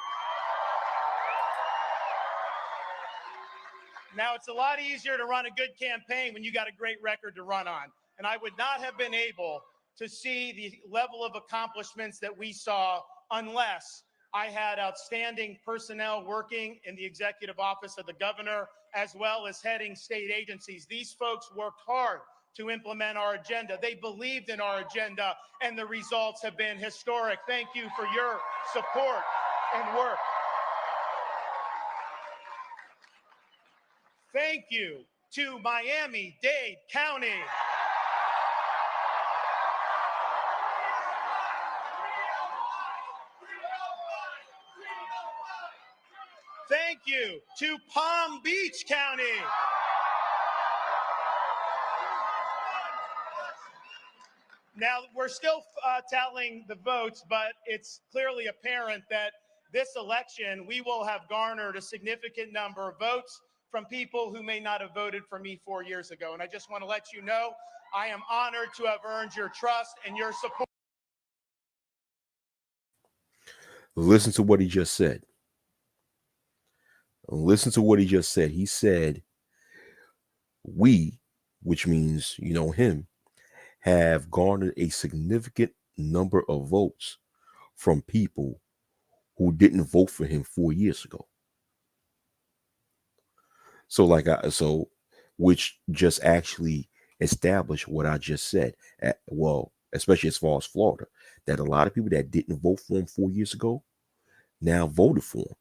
Now, it's a lot easier to run a good campaign when you got a great record to run on. And I would not have been able to see the level of accomplishments that we saw unless I had outstanding personnel working in the executive office of the governor, as well as heading state agencies. These folks worked hard to implement our agenda. They believed in our agenda, and the results have been historic. Thank you for your support and work. Thank you to Miami-Dade County. Thank you to Palm Beach County. Now, we're still tallying the votes, but it's clearly apparent that this election, we will have garnered a significant number of votes from people who may not have voted for me 4 years ago. And I just want to let you know, I am honored to have earned your trust and your support. Listen to what he just said. Listen to what he just said. He said, we, which means, him, have garnered a significant number of votes from people who didn't vote for him 4 years ago. So which just actually established what I just said. Especially as far as Florida, that a lot of people that didn't vote for him 4 years ago now voted for him.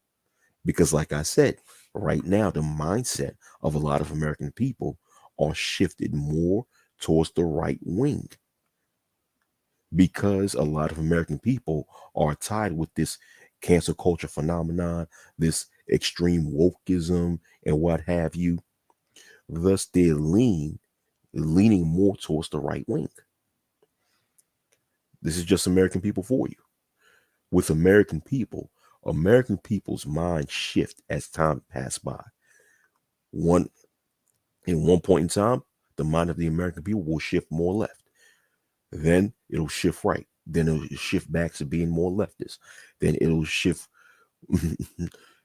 Because like I said, right now, the mindset of a lot of American people are shifted more towards the right wing. Because a lot of American people are tied with this cancel culture phenomenon, this extreme wokeism and what have you. Thus, they're leaning more towards the right wing. This is just American people for you. With American people's mind shift as time passed by. In one point in time, the mind of the American people will shift more left. Then it'll shift right. Then it'll shift back to being more leftist. Then it'll shift,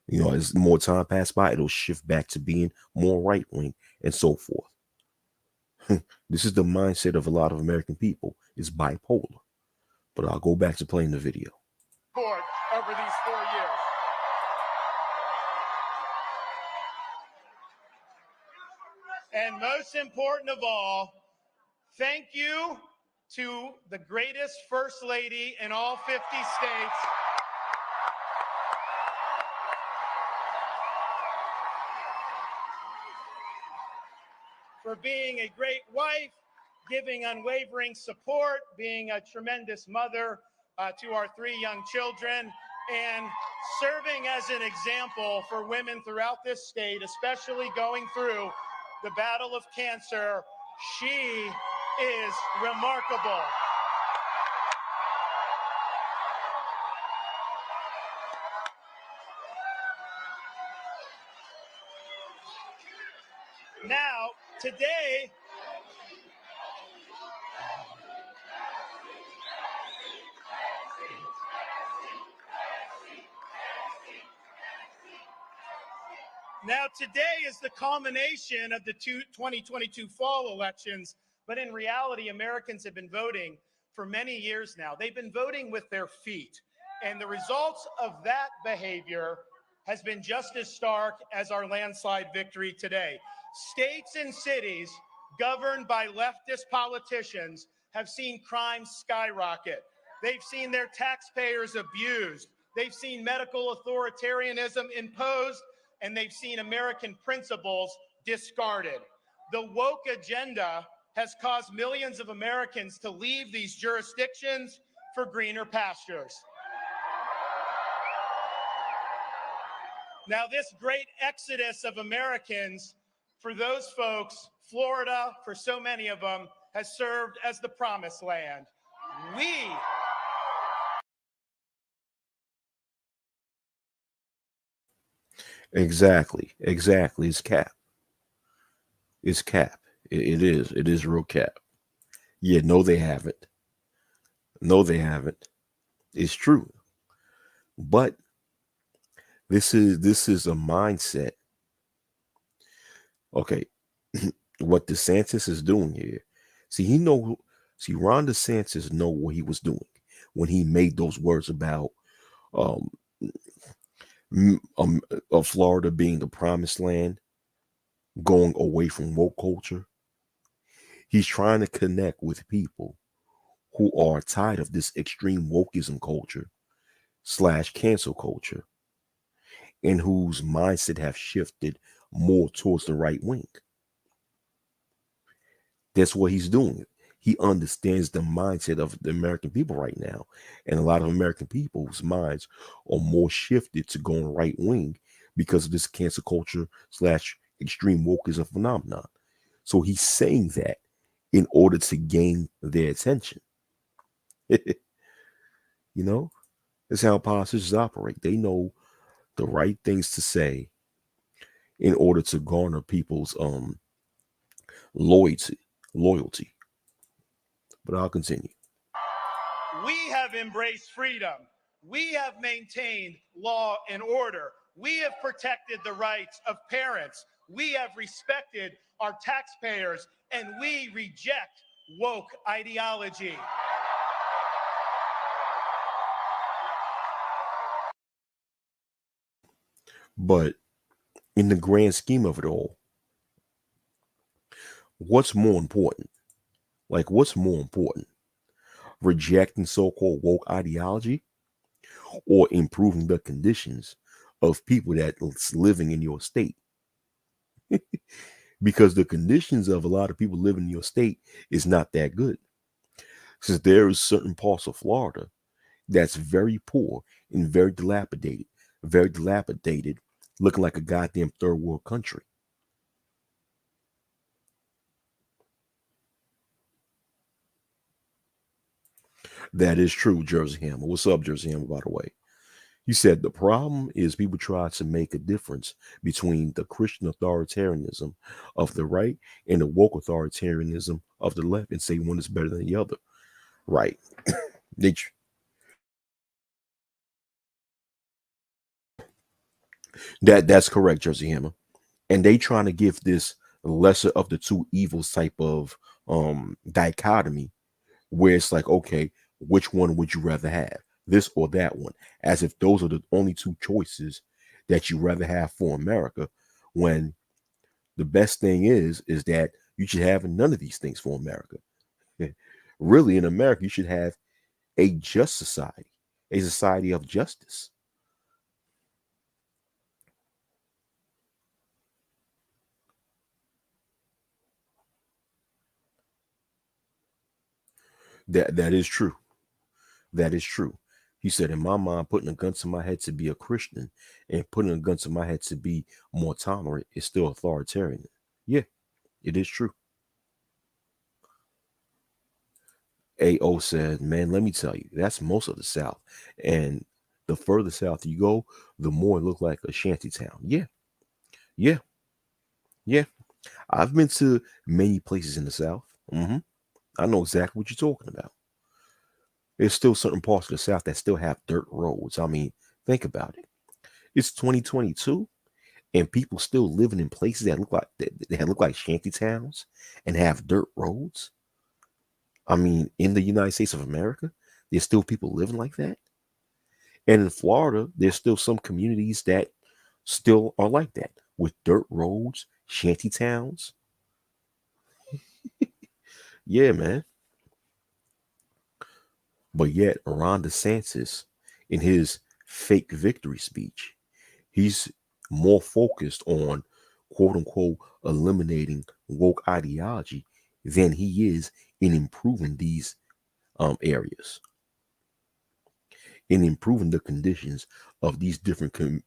as more time passes by, it'll shift back to being more right wing and so forth. This is the mindset of a lot of American people. It's bipolar. But I'll go back to playing the video. Over these 4 years. And most important of all, thank you to the greatest First Lady in all 50 states. For being a great wife, giving unwavering support, being a tremendous mother to our 3 young children, and serving as an example for women throughout this state, especially going through the battle of cancer. She is remarkable. Now, today, is the culmination of the 2022 fall elections. But in reality, Americans have been voting for many years now. They've been voting with their feet. And the results of that behavior has been just as stark as our landslide victory today. States and cities governed by leftist politicians have seen crime skyrocket. They've seen their taxpayers abused. They've seen medical authoritarianism imposed, and they've seen American principles discarded. The woke agenda has caused millions of Americans to leave these jurisdictions for greener pastures. Now, this great exodus of Americans, for those folks, Florida, for so many of them, has served as the promised land. Exactly. It's cap. It's cap. It is real cap. Yeah, no, they haven't. No, they haven't. It's true. But this is a mindset. Okay, what DeSantis is doing here. Ron DeSantis know what he was doing when he made those words about of Florida being the promised land, going away from woke culture. He's trying to connect with people who are tired of this extreme wokeism culture slash cancel culture and whose mindset have shifted more towards the right wing. That's what he's doing. He understands the mindset of the American people right now. And a lot of American people's minds are more shifted to going right wing because of this cancel culture slash extreme wokeism phenomenon. So he's saying that in order to gain their attention. You know, that's how politicians operate. They know the right things to say in order to garner people's loyalty. Loyalty. But I'll continue. We have embraced freedom. We have maintained law and order. We have protected the rights of parents. We have respected our taxpayers, and we reject woke ideology. But in the grand scheme of it all, what's more important? Like, what's more important? Rejecting so called woke ideology or improving the conditions of people that's living in your state? Because the conditions of a lot of people living in your state is not that good. Since there is certain parts of Florida that's very poor and very dilapidated, looking like a goddamn third world country. That is true, Jersey Hammer. What's up, Jersey Hammer, by the way? You said the problem is people try to make a difference between the Christian authoritarianism of the right and the woke authoritarianism of the left and say one is better than the other. Right. They that's correct, Jersey Hammer. And they trying to give this lesser of the two evils type of dichotomy where it's like, okay, which one would you rather have? This or that one? As if those are the only two choices that you rather have for America, when the best thing is that you should have none of these things for America. Really, in America, you should have a just society, a society of justice. That is true. That is true. He said, in my mind, putting a gun to my head to be a Christian and putting a gun to my head to be more tolerant is still authoritarian. Yeah, it is true. AO said, man, let me tell you, that's most of the South. And the further south you go, the more it look like a shanty town. Yeah, yeah, yeah. I've been to many places in the South. I know exactly what you're talking about. There's still certain parts of the South that still have dirt roads. I mean, think about it. It's 2022, and people still living in places that look like shanty towns and have dirt roads. I mean, in the United States of America, there's still people living like that. And in Florida, there's still some communities that still are like that with dirt roads, shanty towns. Yeah, man. But yet, Ron DeSantis, in his fake victory speech, he's more focused on quote unquote eliminating woke ideology than he is in improving these areas, in improving the conditions of these different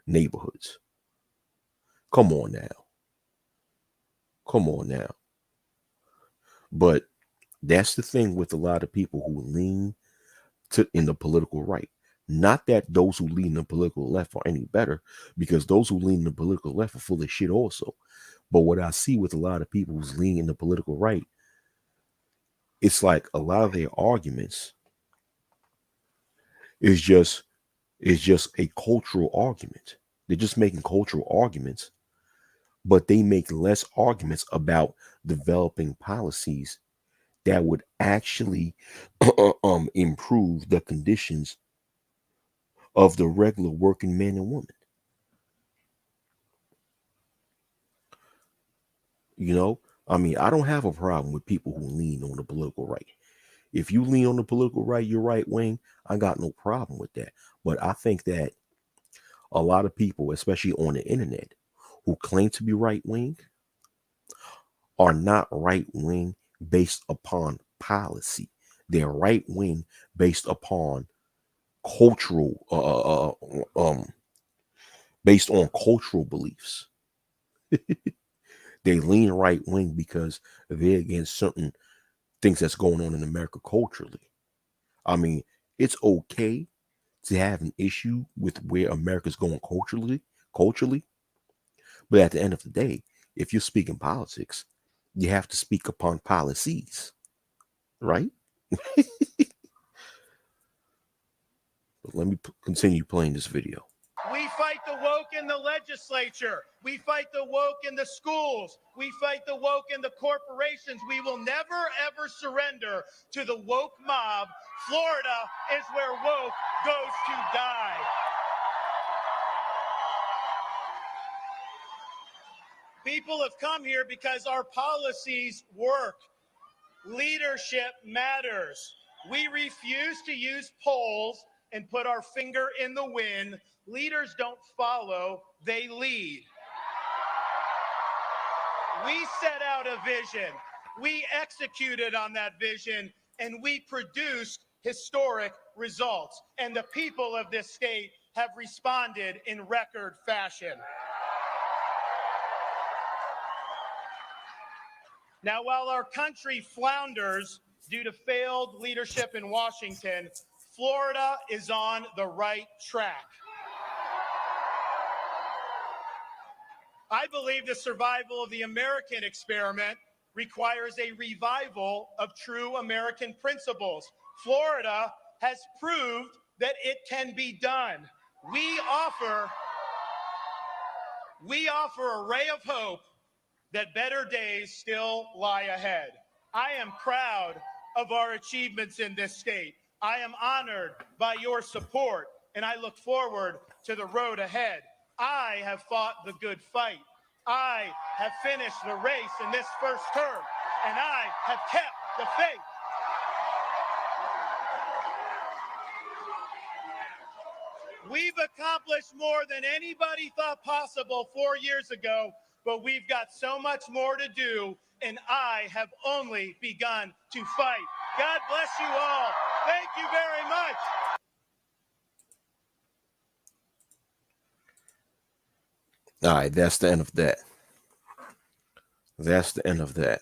neighborhoods. Come on now. Come on now. But that's the thing with a lot of people who lean to in the political right. Not that those who lean the political left are any better, because those who lean the political left are full of shit also. But what I see with a lot of people who's leaning the political right, it's like a lot of their arguments is just a cultural argument. They're just making cultural arguments, but they make less arguments about developing policies that would actually improve the conditions of the regular working man and woman. You know, I mean, I don't have a problem with people who lean on the political right. If you lean on the political right, you're right wing, I got no problem with that. But I think that a lot of people, especially on the internet, who claim to be right wing are not right wing based upon policy. They're right wing based upon cultural, based on cultural beliefs. They lean right wing because they're against certain things that's going on in America culturally. I mean, it's okay to have an issue with where America's going culturally, but at the end of the day, if you're speaking politics, you have to speak upon policies, right? But let me continue playing this video. We fight the woke in the legislature. We fight the woke in the schools. We fight the woke in the corporations. We will never, ever surrender to the woke mob. Florida is where woke goes to die. People have come here because our policies work. Leadership matters. We refuse to use polls and put our finger in the wind. Leaders don't follow, they lead. We set out a vision, we executed on that vision, and we produced historic results. And the people of this state have responded in record fashion. Now, while our country flounders due to failed leadership in Washington, Florida is on the right track. I believe the survival of the American experiment requires a revival of true American principles. Florida has proved that it can be done. We offer a ray of hope that better days still lie ahead. I am proud of our achievements in this state. I am honored by your support, and I look forward to the road ahead. I have fought the good fight. I have finished the race in this first term, and I have kept the faith. We've accomplished more than anybody thought possible 4 years ago, but we've got so much more to do, and I have only begun to fight. God bless you all. Thank you very much. All right, that's the end of that. That's the end of that.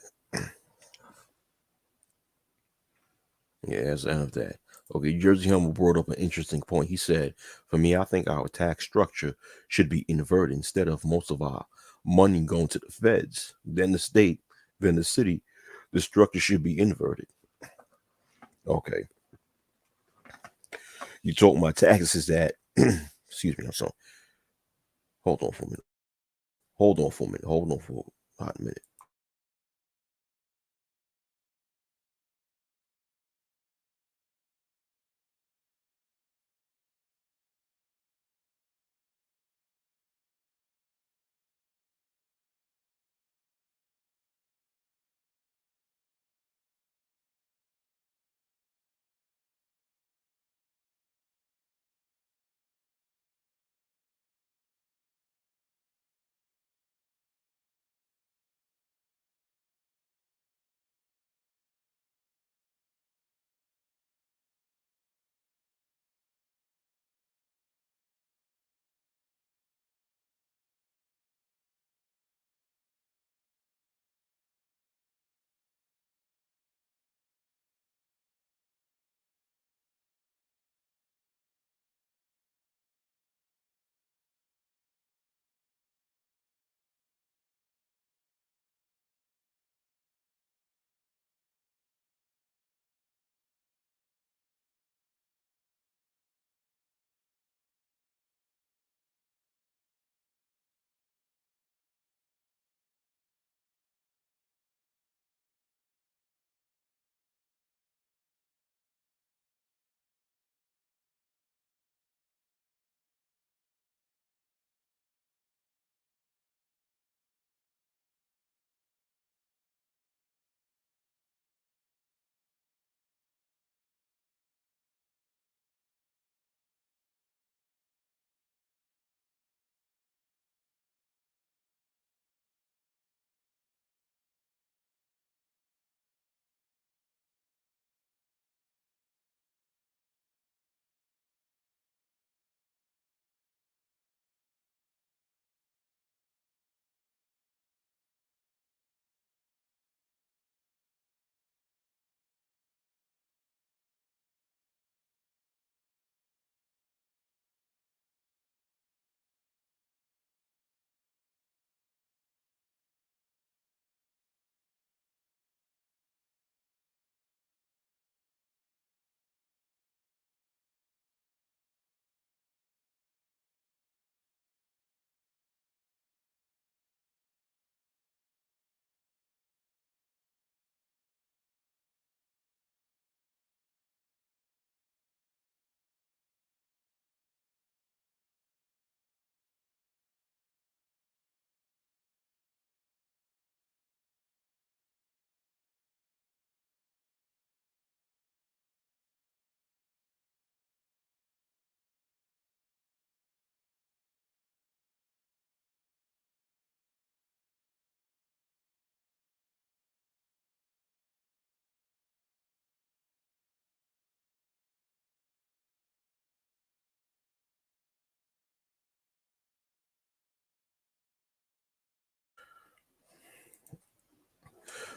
Yeah, that's the end of that. Okay, Jersey Humble brought up an interesting point. He said, for me, I think our tax structure should be inverted. Instead of most of our money going to the feds, then the state, then the city, the structure should be inverted. Okay. You talking about taxes that, excuse me, I'm sorry. Hold on for a minute. Hold on for a minute. Hold on for a hot minute.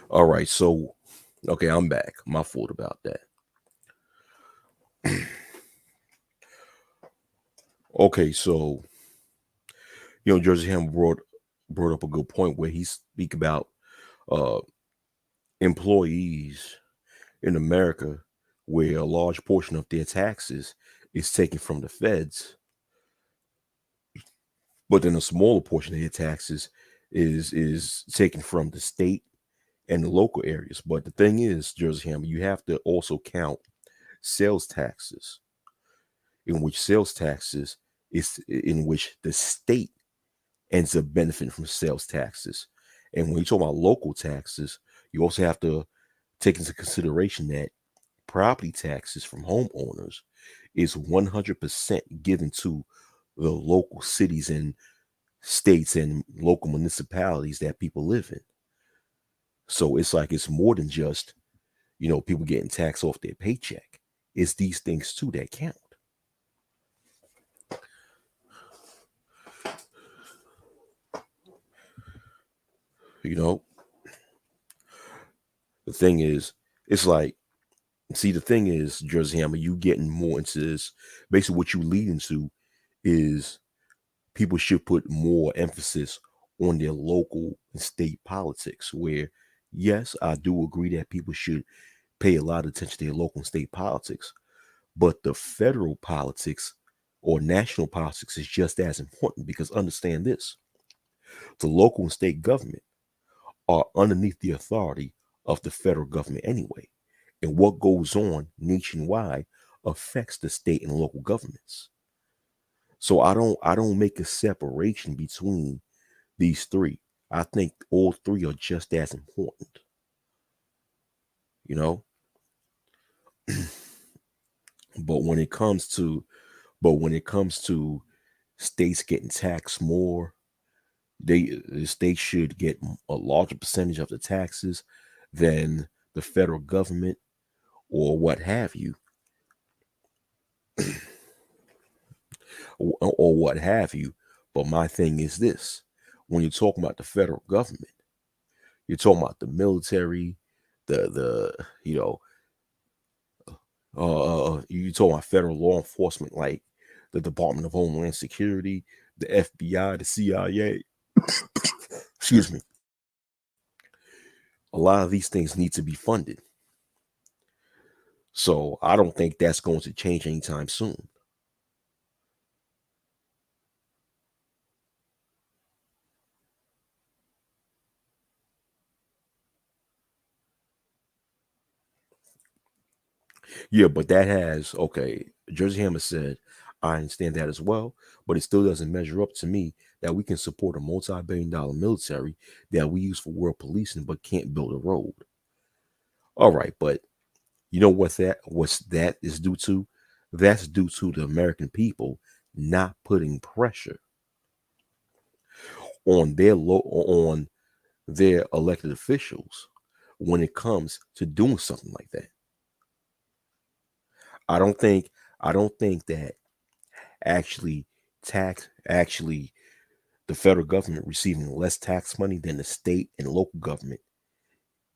All right, so okay, I'm back. My fault about that. Okay, so Jersey Ham brought up a good point where he speak about uh employees in America where a large portion of their taxes is taken from the feds, but then a smaller portion of their taxes is taken from the state and the local areas. But the thing is, Jersey Ham, you have to also count sales taxes, in which the state ends up benefiting from sales taxes. And when you talk about local taxes, you also have to take into consideration that property taxes from homeowners is 100% given to the local cities and states and local municipalities that people live in. So it's like it's more than just, people getting taxed off their paycheck. It's these things too that count. You know, the thing is, it's like, see, the thing is, Jersey Hammer, you getting more into this. Basically, what you lead into is people should put more emphasis on their local and state politics. Where, yes, I do agree that people should pay a lot of attention to their local and state politics, but the federal politics or national politics is just as important because understand this: the local and state government are underneath the authority of the federal government anyway. And what goes on nationwide affects the state and local governments. So I don't make a separation between these three. I think all three are just as important, you know? But when it comes to states getting taxed more, the state should get a larger percentage of the taxes than the federal government or what have you, or what have you. But my thing is this: when you're talking about the federal government, you're talking about the military, the you talking about federal law enforcement like the Department of Homeland Security, the FBI, the CIA. Excuse me. A lot of these things need to be funded. So I don't think that's going to change anytime soon. Yeah, but that has okay. Jersey Hammer said, I understand that as well, but it still doesn't measure up to me that we can support a multi-billion-dollar military that we use for world policing, but can't build a road. All right, but you know what's that is due to? That's due to the American people not putting pressure on on their elected officials when it comes to doing something like that. I don't think I don't think that actually actually the federal government receiving less tax money than the state and local government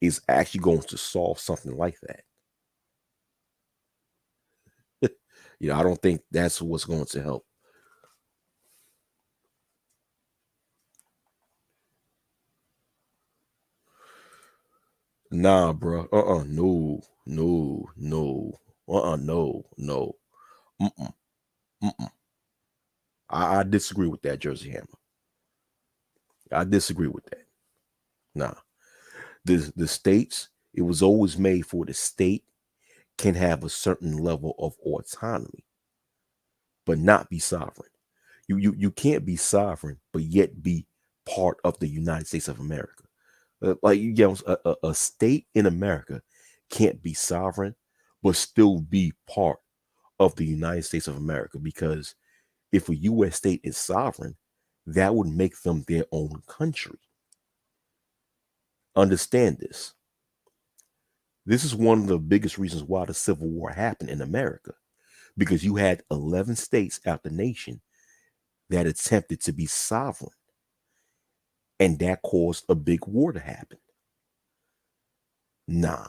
is actually going to solve something like that. I don't think that's what's going to help. Nah, bro. No, no, no. No, no. Mm-mm, mm-mm. I disagree with that, Jersey Hammer. I disagree with that. Nah. The states, it was always made for the state can have a certain level of autonomy, but not be sovereign. You can't be sovereign, but yet be part of the United States of America. A state in America can't be sovereign, but still be part of the United States of America. Because if a U.S. state is sovereign, that would make them their own country. Understand this. This is one of the biggest reasons why the Civil War happened in America, because you had 11 states out the nation that attempted to be sovereign, and that caused a big war to happen. Nah.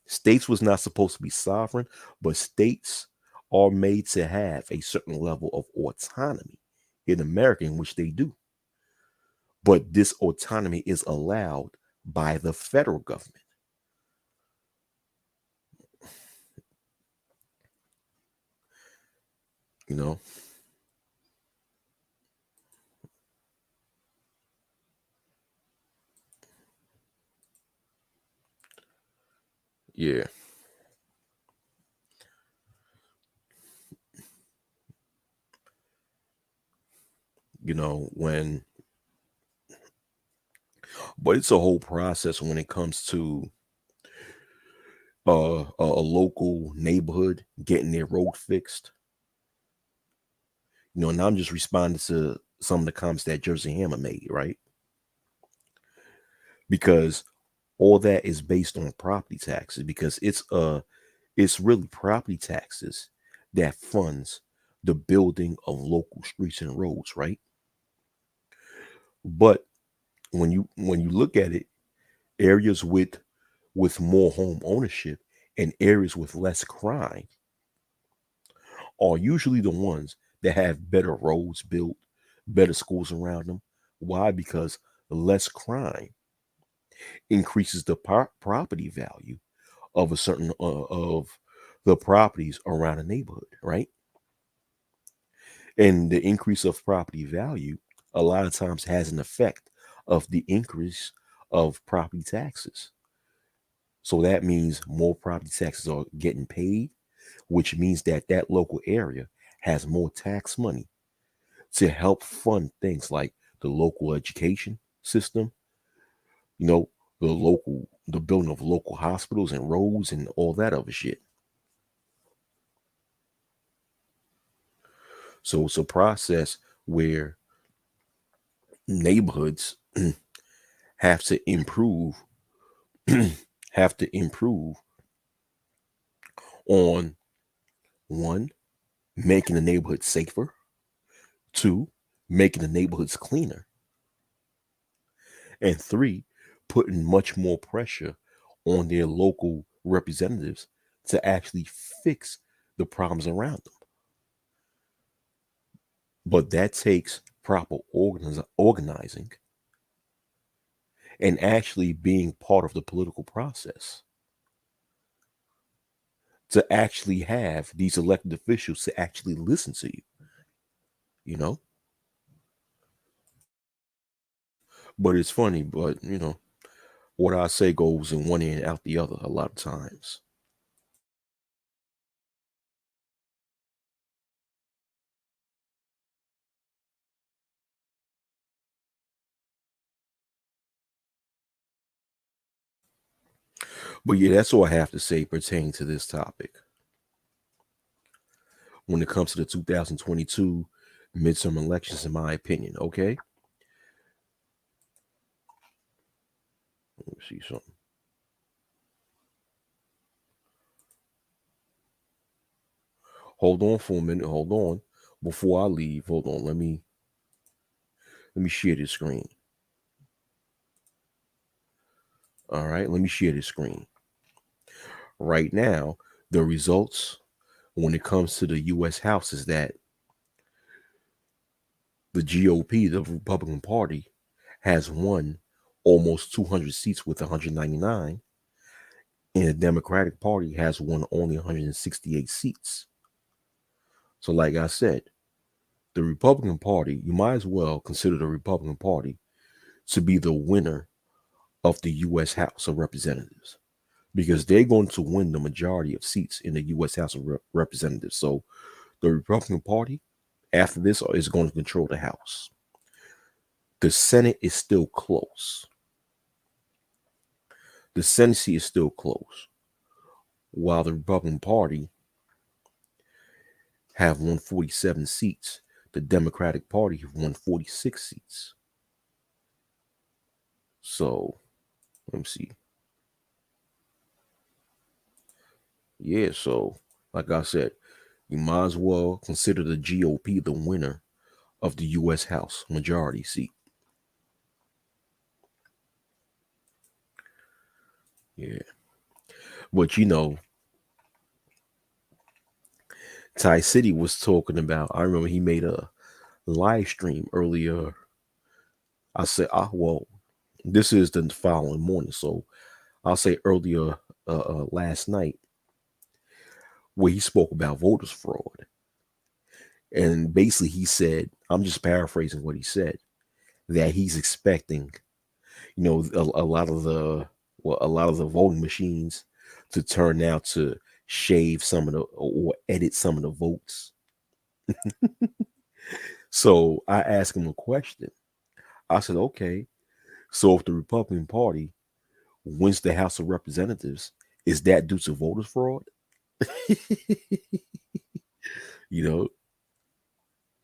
States was not supposed to be sovereign, but states are made to have a certain level of autonomy in America, in which they do. But this autonomy is allowed by the federal government. You know, yeah. You know, but it's a whole process when it comes to a local neighborhood getting their road fixed. You know, and I'm just responding to some of the comments that Jersey Hammer made, right? Because all that is based on property taxes, because it's really property taxes that funds the building of local streets and roads, right? But when you look at it, areas with more home ownership and areas with less crime are usually the ones that have better roads built, better schools around them. Why? Because less crime increases the property value of a certain of the properties around a neighborhood, right? And the increase of property value a lot of times has an effect of the increase of property taxes. So that means more property taxes are getting paid, which means that that local area has more tax money to help fund things like the local education system, you know, the building of local hospitals and roads and all that other shit. So it's a process where neighborhoods have to improve have to improve on one, making the neighborhood safer, two, making the neighborhoods cleaner, and three, putting much more pressure on their local representatives to actually fix the problems around them. But that takes proper organizing and actually being part of the political process to actually have these elected officials to actually listen to you, you know? But it's funny, but what I say goes in one ear and out the other a lot of times. But yeah, that's all I have to say pertaining to this topic. When it comes to the 2022 midterm elections, in my opinion, okay? Let me see something. Hold on for a minute. Hold on. Before I leave, hold on. Let me share this screen. All right, let me share this screen. Right now, the results when it comes to the US House is that the GOP, the Republican Party, has won almost 200 seats with 199, and the Democratic Party has won only 168 seats. So, like I said, the Republican Party, you might as well consider the Republican Party to be the winner of the U.S. House of Representatives because they're going to win the majority of seats in the U.S. House of Representatives. So, the Republican Party, after this, is going to control the House. The Senate is still close. The Senate seat is still close, while the Republican Party have won 47 seats. The Democratic Party have won 46 seats. So, let me see. Yeah, so like I said, you might as well consider the GOP the winner of the U.S. House majority seat. Yeah. But Ty City was talking about, I remember he made a live stream earlier. I said, well, this is the following morning. So I'll say earlier last night, where he spoke about voters fraud. And basically he said, I'm just paraphrasing what he said, that he's expecting, a lot of the voting machines to turn out to shave some of the or edit some of the votes. So I asked him a question. I said, okay, so if the Republican Party wins the House of Representatives, is that due to voters fraud? you know,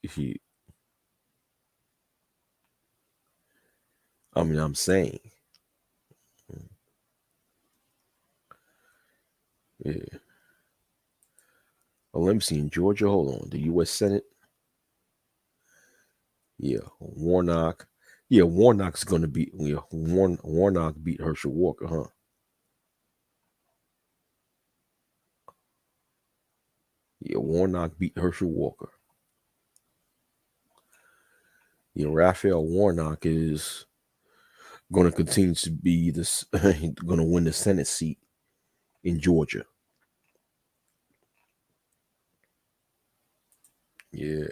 he, I'm saying, yeah. Well, let me see. In Georgia, hold on. The U.S. Senate, yeah, Warnock. Yeah, Warnock's going to beat. Yeah, Warnock beat Herschel Walker, huh? Yeah, Warnock beat Herschel Walker. Raphael Warnock is going to continue to be this, going to win the Senate seat in Georgia. Yeah.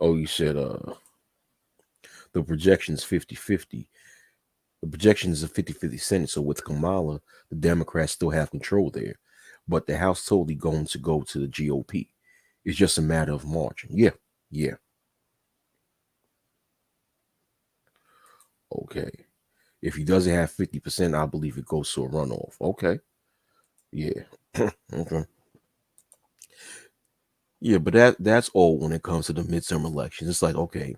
Oh, you said the projections 50-50. The projections is a 50-50 Senate. So with Kamala, the Democrats still have control there. But the House totally going to go to the GOP. It's just a matter of margin. Yeah. Yeah. Okay. If he doesn't have 50%, I believe it goes to a runoff. Okay. Yeah. Okay. Yeah, but that's all when it comes to the midterm elections. It's like, okay,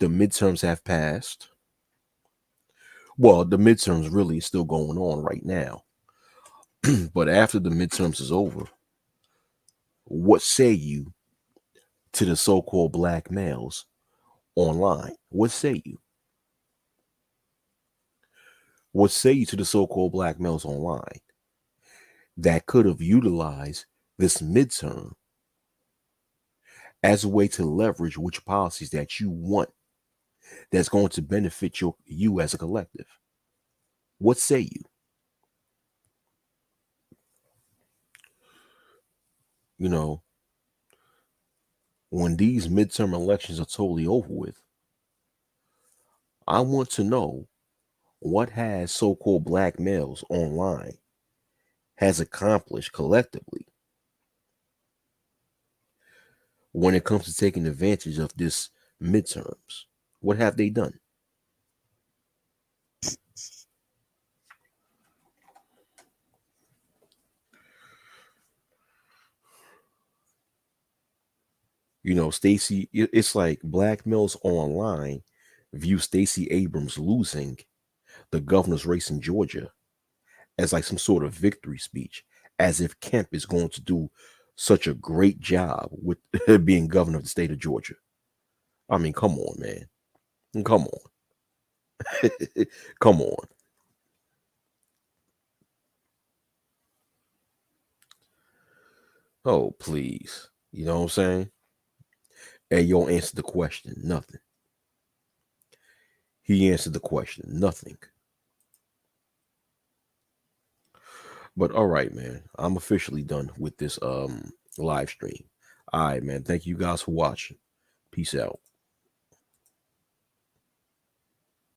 the midterms have passed. Well, the midterms really is still going on right now. But after the midterms is over, what say you to the so-called black males online? What say you? What say you to the so-called black males online that could have utilized this midterm as a way to leverage which policies that you want that's going to benefit you as a collective? What say you? You know, when these midterm elections are totally over with, I want to know what has so-called black males online has accomplished collectively when it comes to taking advantage of this midterms. What have they done? Stacey, it's like black males online view Stacey Abrams losing the governor's race in Georgia as like some sort of victory speech, as if Kemp is going to do such a great job with being governor of the state of Georgia. I mean, come on, man. Come on. Come on. Oh, please. You know what I'm saying? And you don't answer the question. Nothing. He answered the question. Nothing. But all right, man. I'm officially done with this live stream. All right, man. Thank you guys for watching. Peace out.